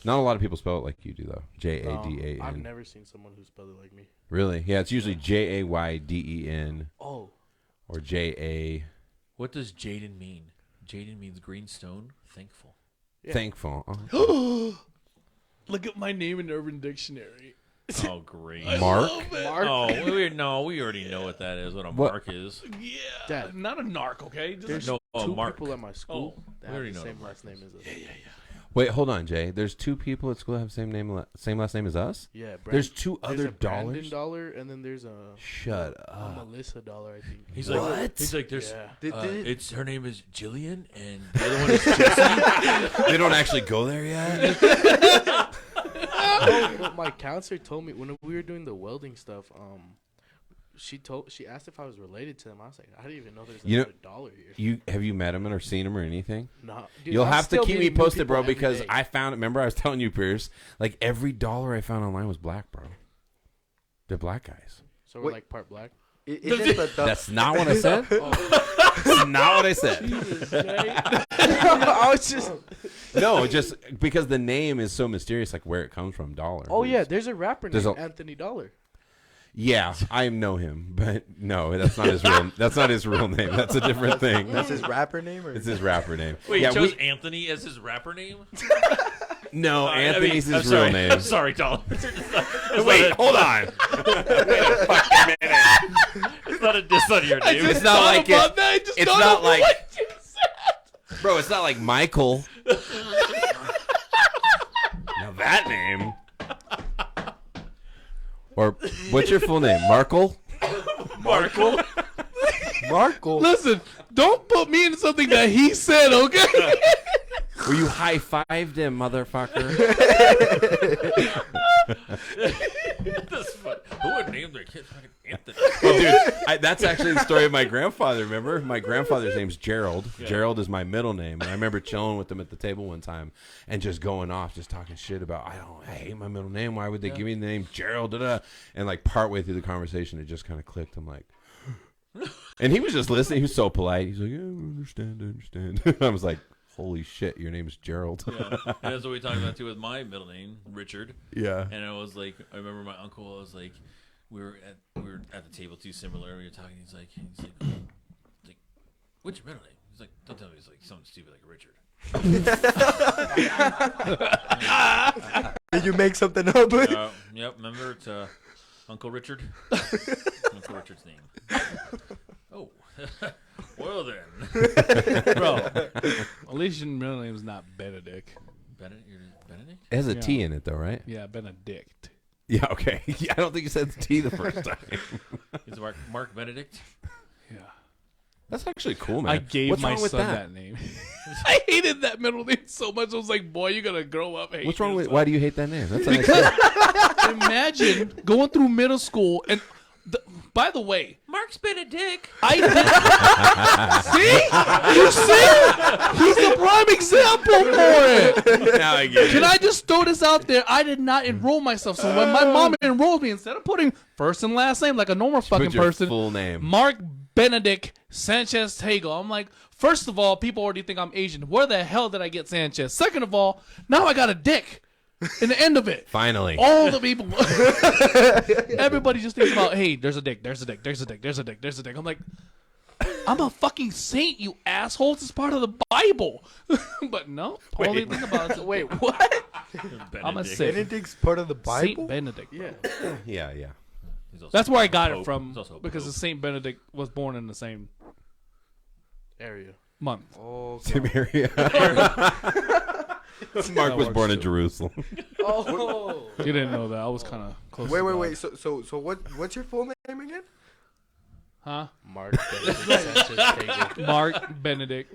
not a lot of people spell it like you do though. Jadadan. I've never seen someone who spelled it like me. Really? Yeah, it's usually Jayden Oh, or Ja. What does Jaden mean? Jaden means green stone, thankful. yeah. Thankful. Oh. Look at my name in Urban Dictionary. Oh, great. Mark. Mark. Oh, we already know what that is. What a What? mark is. Yeah, Dad. not a narc, okay? Just There's No, two Mark. people at my school Oh, that we already have the know same Mark last name is. as us. Wait, hold on, Jay. There's two people at school that have the same last name as us. Yeah, There's two there's other a Brandon dollars. Dollar, and then there's a Shut up. Melissa Dollar, I think. He's What? like, there's. Yeah. It's her name is Jillian, and the other one is Jessie. They don't actually go there yet. Oh, but my counselor told me when we were doing the welding stuff. She asked if I was related to them. I was like, I didn't even know there's You know- another Dollar here. Have you met him or seen him or anything? Nah, dude, You'll I'm have to still keep me meeting new posted, people bro, every because day. I found. Remember, I was telling you, Pierce. Like every dollar I found online was black, bro. They're black guys. So we're Wait. like part black. Isn't the That's not what I said. Oh, That's not what I said. I was just. No, just because the name is so mysterious, like where it comes from, dollar. Oh yeah, there's a rapper There's named a- Anthony Dollar. Yeah, I know him, but no, that's not his real. That's not his real name. That's a different thing. That's his rapper name, or It's his rapper name. Wait, yeah, he chose Anthony as his rapper name? no, I mean, Anthony's I'm his sorry. real name. I'm sorry, dollar. Wait, hold on. Wait a fucking minute. It's not a diss on your name. It's not like about it. that. I just It's thought not of like, what you said. bro. It's not like Michael. Now that name. Or what's your full name? Markle? Markle. Markle. Listen, don't put me in something that he said, okay? Where you high-fived him, motherfucker. Who would name their kid fucking Anthony? Oh, dude, that's actually the story of my grandfather. Remember, my grandfather's name's Gerald. Yeah. Gerald is my middle name, and I remember chilling with him at the table one time and just going off, just talking shit about I hate my middle name. Why would they give me the name Gerald? Da-da. And like partway through the conversation, it just kind of clicked. I'm like, and he was just listening. He was so polite. He's like, yeah, I understand. I was like, holy shit, your name's Gerald. Yeah. And that's what we talked about too with my middle name, Richard. Yeah. And I was like, I remember my uncle. I was like, we were at the table too similar. We were talking. He's like, what's your middle name? He's like, don't tell me it's like something stupid like Richard. Did you make something up? Yep. Remember it's Uncle Richard. Uncle Richard's name. Oh. Well then, Bro, at least your middle name's not Benedict. Benedict. It has a Yeah. T in it, though, right? Yeah, Benedict. Yeah, okay. Yeah, I don't think you said the T the first time. He's Mark Benedict. Yeah. That's actually cool, man. I gave What's my wrong with son that? that name. I hated that middle name so much. I was like, boy, you're going to grow up hating What's wrong with? yourself. Why do you hate that name? That's a nice name. Imagine going through middle school and. By the way, Mark's been a dick. I did. See? You see? He's the prime example for it. Now I get it. Can I just throw this out there? I did not enroll myself. So when my mom enrolled me, instead of putting first and last name like a normal fucking Put your person, full name. Mark Benedict Sanchez Tagle. I'm like, first of all, people already think I'm Asian. Where the hell did I get Sanchez? Second of all, now I got a dick. In the end of it. Finally. All the people. Everybody just thinks about, hey, there's a dick, there's a dick, there's a dick, there's a dick, there's a dick. I'm like, I'm a fucking saint, you assholes. It's part of the Bible. But no, all they think about is, wait, what? I'm a saint. Benedict's part of the Bible? Saint Benedict. Yeah. Yeah, yeah. That's where I got it Pope. from. He's also a Because pope. the Saint Benedict was born in the same Area. month. Oh, Samaria. Mark was works born in too. Jerusalem. Oh. You didn't know that. I was kind of close to wait. God. So what's your full name again? Huh? Mark Benedict Sanchez Tagle. Mark Benedict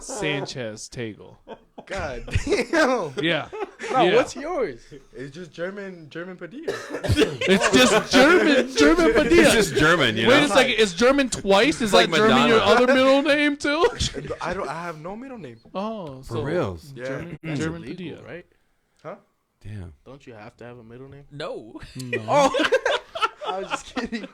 Sanchez Tagle. God damn. Yeah. No, Yeah. what's yours? It's just German Padilla. It's just German Padilla. It's just German, you Wait know? a second, is German twice? Is like that German your Madonna. other middle name too? I have no middle name. Oh, For so reals. Yeah. German, That's German illegal, Padilla. right? Damn. Don't you have to have a middle name? No. No. I was just kidding.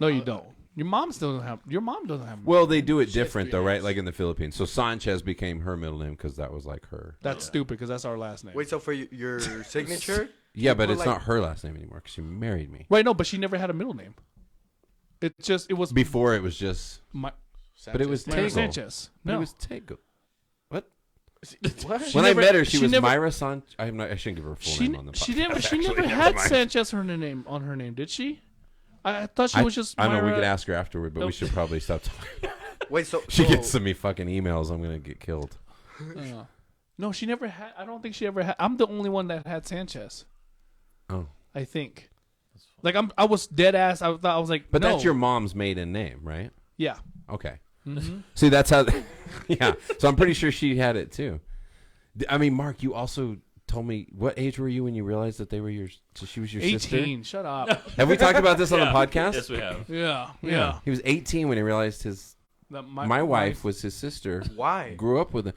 No, you don't. Your mom doesn't have. Your mom doesn't have. Well, they do it different, though, right? Like in the Philippines. So Sanchez became her middle name because that was like her. That's stupid because that's our last name. Wait, so for your signature? Yeah, but put, it's like- not her last name anymore because she married me. Right? No, but she never had a middle name. It was Before it was just. my, But it was Myra Tagle. Sanchez. But No, it was Tagle. What? What? When never- I met her, she she was never- Myra Sanchez. I shouldn't give her a full she name on the podcast. she never actually. had mind. Sanchez on her name, did she? I thought she was just. I know we Myra- could ask her afterward, but Nope. we should probably stop talking. Wait, so She so, gets to me fucking emails. I'm gonna get killed. No, she never had. I don't think she ever had. I'm the only one that had Sanchez. Oh, I think. Like I was dead ass. I thought I was like, but no. that's your mom's maiden name, right? Yeah. Okay. Mm-hmm. See, that's how. Yeah. So I'm pretty sure she had it too. I mean, Mark, you also told me what age were you when you realized that they were your? So she was your 18. sister. Shut up. Have we talked about this on Yeah. the podcast? Yes, we have. Yeah. He was 18 when he realized his That my wife was his sister. why? Grew up with him.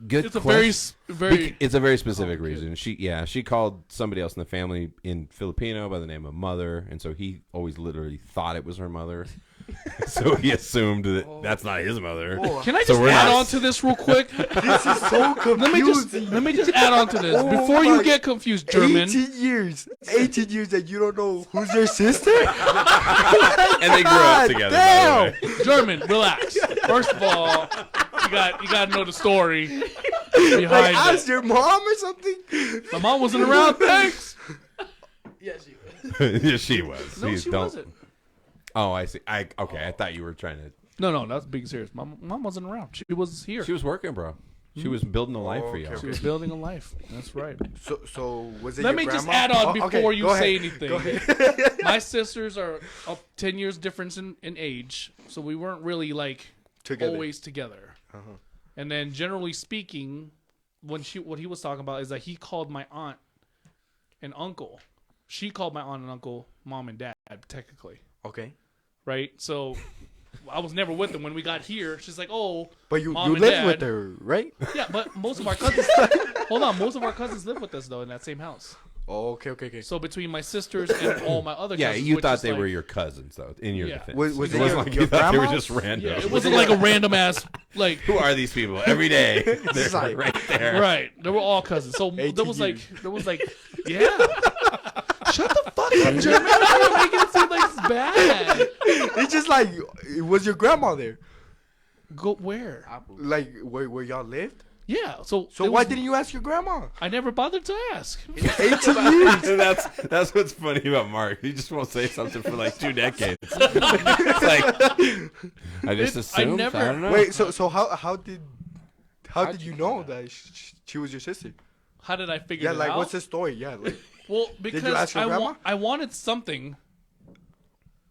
Good. It's a question. very. It's a very specific complicated. reason. She called somebody else in the family in Filipino by the name of Mother, and so he always literally thought it was her mother. So he assumed that that's not his mother. Whoa, Can I So just we're add not- on to this real quick? this is so confusing. let me just add on to this Oh before you my- get confused, German. 18 years that you don't know who's your sister? And they grew up together. Damn. By the way. German, relax. First of all, you got to know the story behind Like, ask it. your mom or something? My mom wasn't around. Thanks. Yes, you was. Yeah, she was. No, Please she don't- wasn't. Oh, I see. Okay, I thought you were trying to. No, that's being serious. My mom wasn't around. She was here. She was working, bro. She was building a life for you. okay, She was building a life. That's right. So was it Let your me just grandma? add on Oh, okay, before you go say ahead. anything. Go ahead. My sisters are up 10 years difference in age, so we weren't really like Together. always together. And then generally speaking, what he was talking about is that he called my aunt and uncle. She called my aunt and uncle mom and dad, technically. Okay. Right? So I was never with them. When we got here, she's like, oh, But you Mom and lived Dad. with her, right? yeah, but most of our cousins, hold on, most of our cousins live with us, though, in that same house. Oh, okay. So between my sisters and all my other Yeah, cousins, you which thought is they like- were your cousins, though. In your Yeah. defense, Was it it wasn't your- like your you thought they were grandma's? just random. Yeah, it wasn't like a random ass, like, Who are these people? Every day, they're like- right there. right. They were all cousins. So 18 there was years. like, yeah. Shut the fuck up, German. You're making it seem like it's bad. It's just like, was your grandma there? Go where? Like, where y'all lived? Yeah. So So why didn't you ask your grandma? I never bothered to ask. 18 years. That's what's funny about Mark. He just won't say something for like 2 decades. It's like I just assumed. I don't know. Wait, so how did you know that she was your sister? How did I figure Yeah, it like out? what's the story? Yeah, like Well, because ask your grandma? I wanted something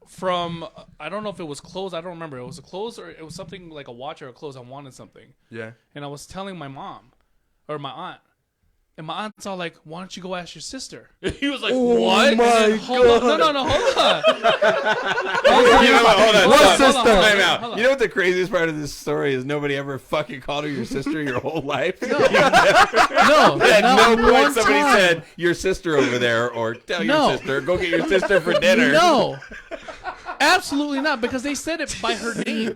from, I don't know if it was clothes. I don't remember. It was a clothes or it was something like a watch or a clothes. I wanted something. yeah. And I was telling my mom or my aunt. And my aunt's all like, why don't you go ask your sister? He was like, Oh what? my Hold on. No, hold on. You know what? Hold on. What Stop. sister? Time out. Hold on. You know what the craziest part of this story is? Nobody ever fucking called her your sister your whole life. No, At not no point one somebody time. said your sister over there, or tell No. your sister, go get your sister for dinner. No, absolutely not, because they said it by her name.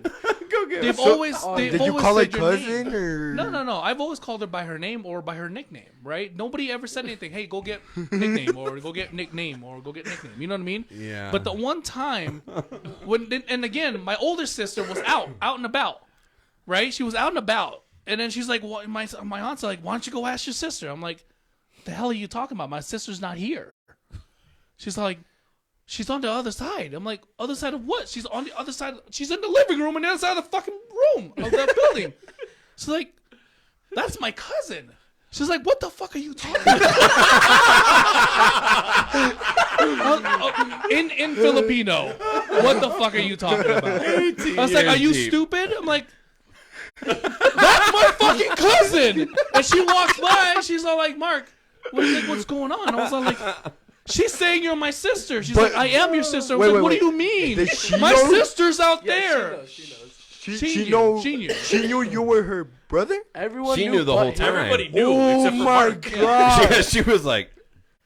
Go get They've her. always they Did you always call her said your cousin name. or? No. I've always called her by her name or by her nickname, right? Nobody ever said anything. Hey, go get nickname or go get nickname or go get nickname. You know what I mean? Yeah. But the one time and again, my older sister was out and about, right? She was out and about, and then she's like, "What?" My aunt's like, "Why don't you go ask your sister?" I'm like, "The hell are you talking about? My sister's not here." She's like, she's on the other side. I'm like, other side of what? She's on the other side. She's in the living room on the other side of the fucking room of that building. She's like, that's my cousin. She's like, what the fuck are you talking about? in Filipino, what the fuck are you talking about? I was like, are you stupid? I'm like, that's my fucking cousin. And she walks by and she's all like, Mark, what's going on? I was all like, she's saying you're my sister. She's like, I am your sister. I was like, what do you mean? Did she My know? sister's out there. She knows. She knew. She knew you were her brother. Everyone She knew the whole but him. time. Everybody knew Oh except for my Mark. god! she was like,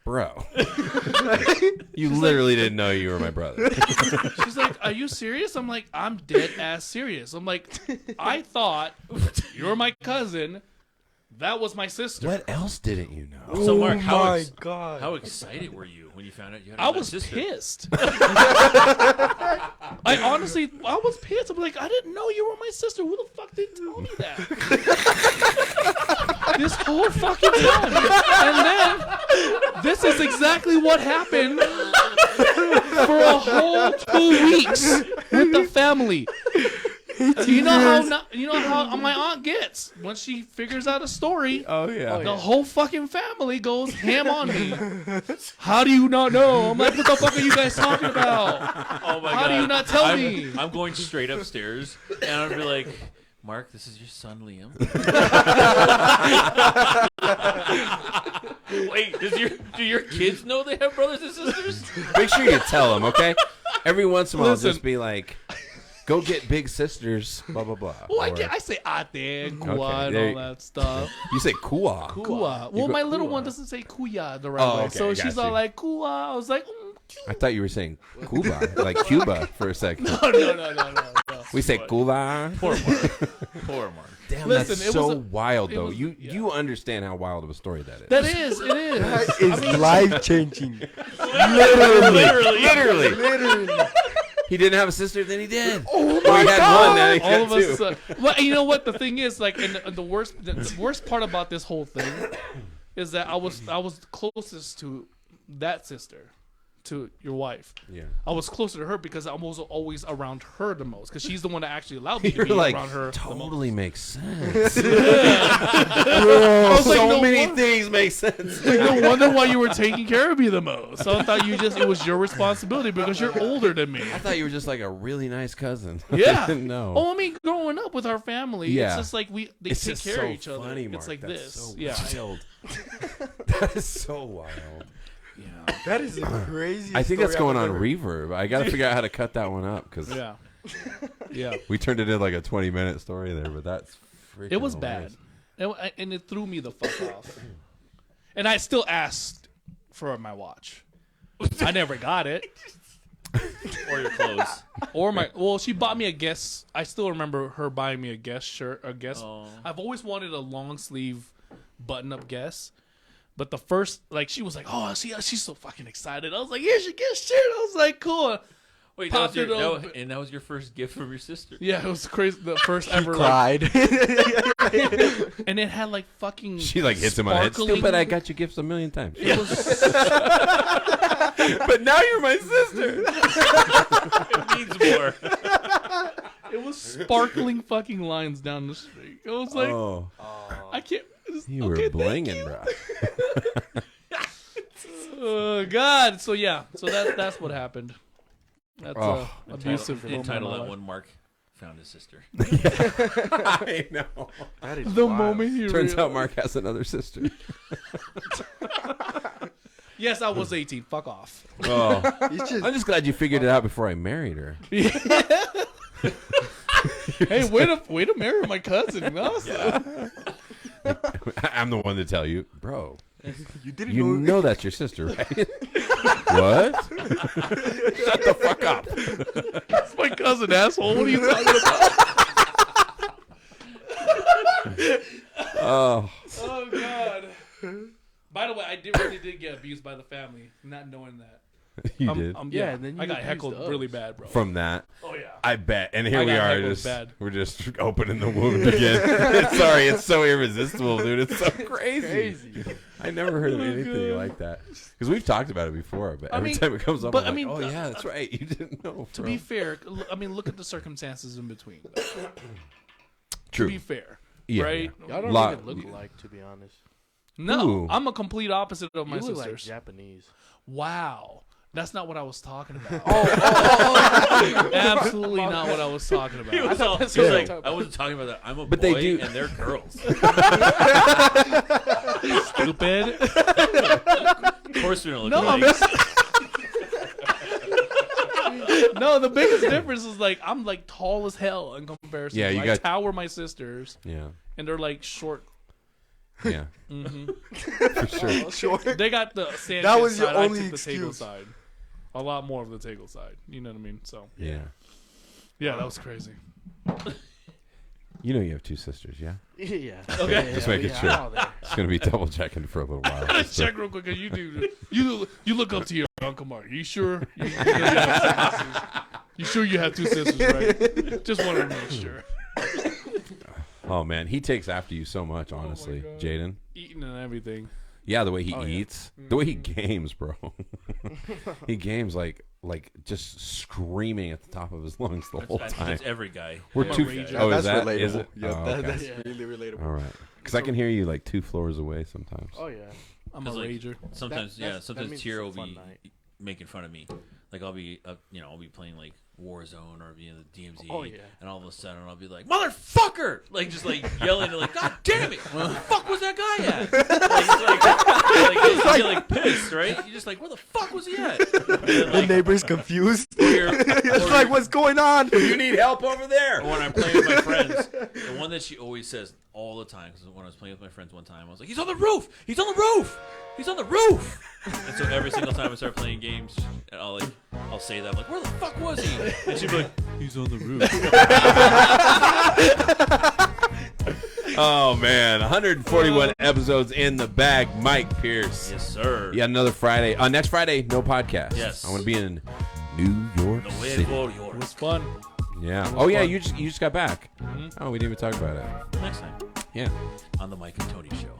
bro, you literally didn't know you were my brother. She's like, are you serious? I'm like, I'm dead ass serious. I'm like, I thought you're my cousin. That was my sister. What else didn't you know? So Mark, Oh how my god! how excited were you when you found out you had I another was sister? pissed. I was pissed. I'm like, I didn't know you were my sister. Who the fuck didn't tell me that? This whole fucking time. And then, this is exactly what happened for a whole 2 weeks with the family. You know how my aunt gets when she figures out a story. Oh yeah. The whole fucking family goes ham on me. How do you not know? I'm like, what the fuck are you guys talking about? Oh my How god! do you not tell I'm, me? I'm going straight upstairs, and I'll be like, Mark, this is your son, Liam. Wait, do your kids know they have brothers and sisters? Make sure you tell them, okay? Every once in a while, Listen. just be like, go get big sisters, blah blah blah. Well, Or- I say ate, kua, Okay, and there all you- that stuff. You say kua. Kua. You Well, go my little kua. one doesn't say kuya the right Oh, way. okay, So I got she's you. all like, kua. I was like, cute. I thought you were saying Cuba, like Cuba for a second. No. We say Cuba. Poor Mark. Poor Mark. Damn, Listen, that's it so was a- wild, it though. was- You yeah. you understand how wild of a story that is. It is. That is life changing. Literally. He didn't have a sister, then he did. Oh Well, my he had god! one, then he All got of two. us. Well, you know what? The thing is, like, and the worst part about this whole thing is that I was closest to that sister, to your wife. Yeah. I was closer to her because I was always around her the most because she's the one that actually allowed me to You're be like, around her. totally makes sense. I was like, so no many won- things make sense. like, no wonder why you were taking care of me the most. So I thought it was your responsibility because you're older than me. I thought you were just like a really nice cousin. Yeah. No. Oh, I mean, growing up with our family, Yeah. it's just like they It's take just care so of each other. funny, Mark. It's like That's this. so Yeah. wild. That is so wild. Yeah. That is the craziest. I think story that's going I've on ever- reverb. I got to figure out how to cut that one up because Yeah. Yeah. we turned it in like a 20-minute story there, but that's freaking It was hilarious. bad. And it threw me the fuck off. And I still asked for my watch. I never got it. Or your clothes. Well, she bought me a Guess. I still remember her buying me a Guess shirt, a Guess. Oh. I've always wanted a long sleeve button up Guess. But the first, like, she was like, oh, she's so fucking excited. I was like, here's your Guess shirt. I was like, cool. Wait, Popped that it was open. that was your first gift from your sister. Yeah, it was crazy. The first ever, like, Cried. and it had like fucking. She like hits him on the head. sparkling- Stupid, I got you gifts a million times. It was But now you're my sister. It needs more. It was sparkling fucking lines down the street. I was like, Oh, I can't. you okay, were thank blinging, you. bro. Oh God! So yeah, so that's what happened. That's Oh. abusive. Entitle moment of my that life. one, Mark. found his sister. I know. That is The wild. moment he Turns out realized- Mark has another sister. Yes, I was 18. Fuck off. Oh, He's just I'm just glad you figured it out before I married her. Hey, way to marry my cousin. Awesome. I'm the one to tell you, bro. you didn't You know. know that's your sister, right? What? Shut the fuck up. That's my cousin, asshole. What are you talking about? Oh, Oh, God. By the way, I really did get abused by the family, not knowing that. you did. Yeah, and then you I got abused heckled us. really bad, bro. From that, Oh, yeah. I bet. And here I we got are. heckled Just bad. we're just opening the wound again. Sorry, it's so irresistible, dude. It's so crazy. I never heard of anything like that. Because we've talked about it before, but every time it comes up, but I'm I mean, like, oh yeah, that's right. You didn't know. To bro. be fair, I mean, look at the circumstances in between. True. To be fair, Yeah, right? yeah. Y'all don't Lot- even look alike, to be honest. No, Ooh. I'm a complete opposite of my You look sisters. like Japanese. Wow. That's not what I was talking about. Oh. Absolutely not what I was talking about. He was like, I wasn't talking about that. I'm a But boy they do- and they're girls. Stupid. Of course we don't look No, alike. No, the biggest difference is like I'm like tall as hell in comparison. Yeah, to you I got- tower my sisters, Yeah, and they're like short. yeah, Mm-hmm. for sure. Sure. They got the sand That pit was your side, only I took the Tegel excuse. side. A lot more of the Tegel side. You know what I mean? So Yeah, yeah, that was crazy. you know you have two sisters, yeah. Yeah. Okay. Just making yeah, sure. all there. It's gonna be double checking for a little while. Let's So- check real quick. 'Cause you do. You look up to your Uncle Mark. You sure? You sure you have two sisters, right? Just wanted to make sure. Oh man, he takes after you so much, honestly, God. Jaden. Eating and everything. Yeah, the way he Oh, yeah. eats, the way he games, bro. He games like just screaming at the top of his lungs the whole That's, time. that's every guy. We're I'm a two. rager. Oh, that's is that? relatable. Is it? Yeah, Oh, that, okay. that's Yeah. really relatable. All right. Because I can hear you like 2 floors away sometimes. Oh, yeah. I'm a 'Cause, like, rager. Sometimes, that sometimes means Tiro will it's a fun be night. making fun of me. Like I'll be, I'll be playing like Warzone or the DMZ, Oh, yeah. and all of a sudden I'll be like, "Motherfucker!" Like just like yelling, like, "God damn it! Where the fuck was that guy at?" Like, you're like pissed, right? You're just like, "Where the fuck was he at?" And then, The like, neighbor's confused. Or- It's or- like, what's going on? You need help over there. Or when I'm playing with my friends, the one that she always says all the time, because when I was playing with my friends one time, I was like, "He's on the roof! He's on the roof! He's on the roof!" And so every single time I start playing games, I'll say that, I'm like, "Where the fuck was he?" And she'd be like, "He's on the roof." Oh man, 141 episodes in the bag. Mike Pierce. Yes, sir. Yeah, another Friday. Next Friday, no podcast. Yes. I'm gonna be in New York City. Nuevo It York. was fun. Yeah. Oh yeah, fun. you just got back. Mhm. Oh, we didn't even talk about it. Next time Yeah. on the Mike and Tony show.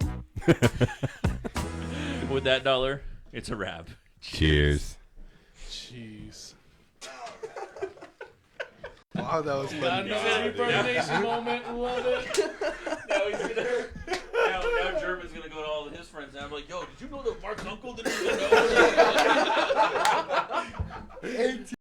With that dollar, it's a wrap. Cheers. Jeez. Wow, that was funny. Another Nation moment. Love it. Now he's gonna. Now German's gonna go to all of his friends and I'm like, "Yo, did you know that Mark's uncle didn't even know?"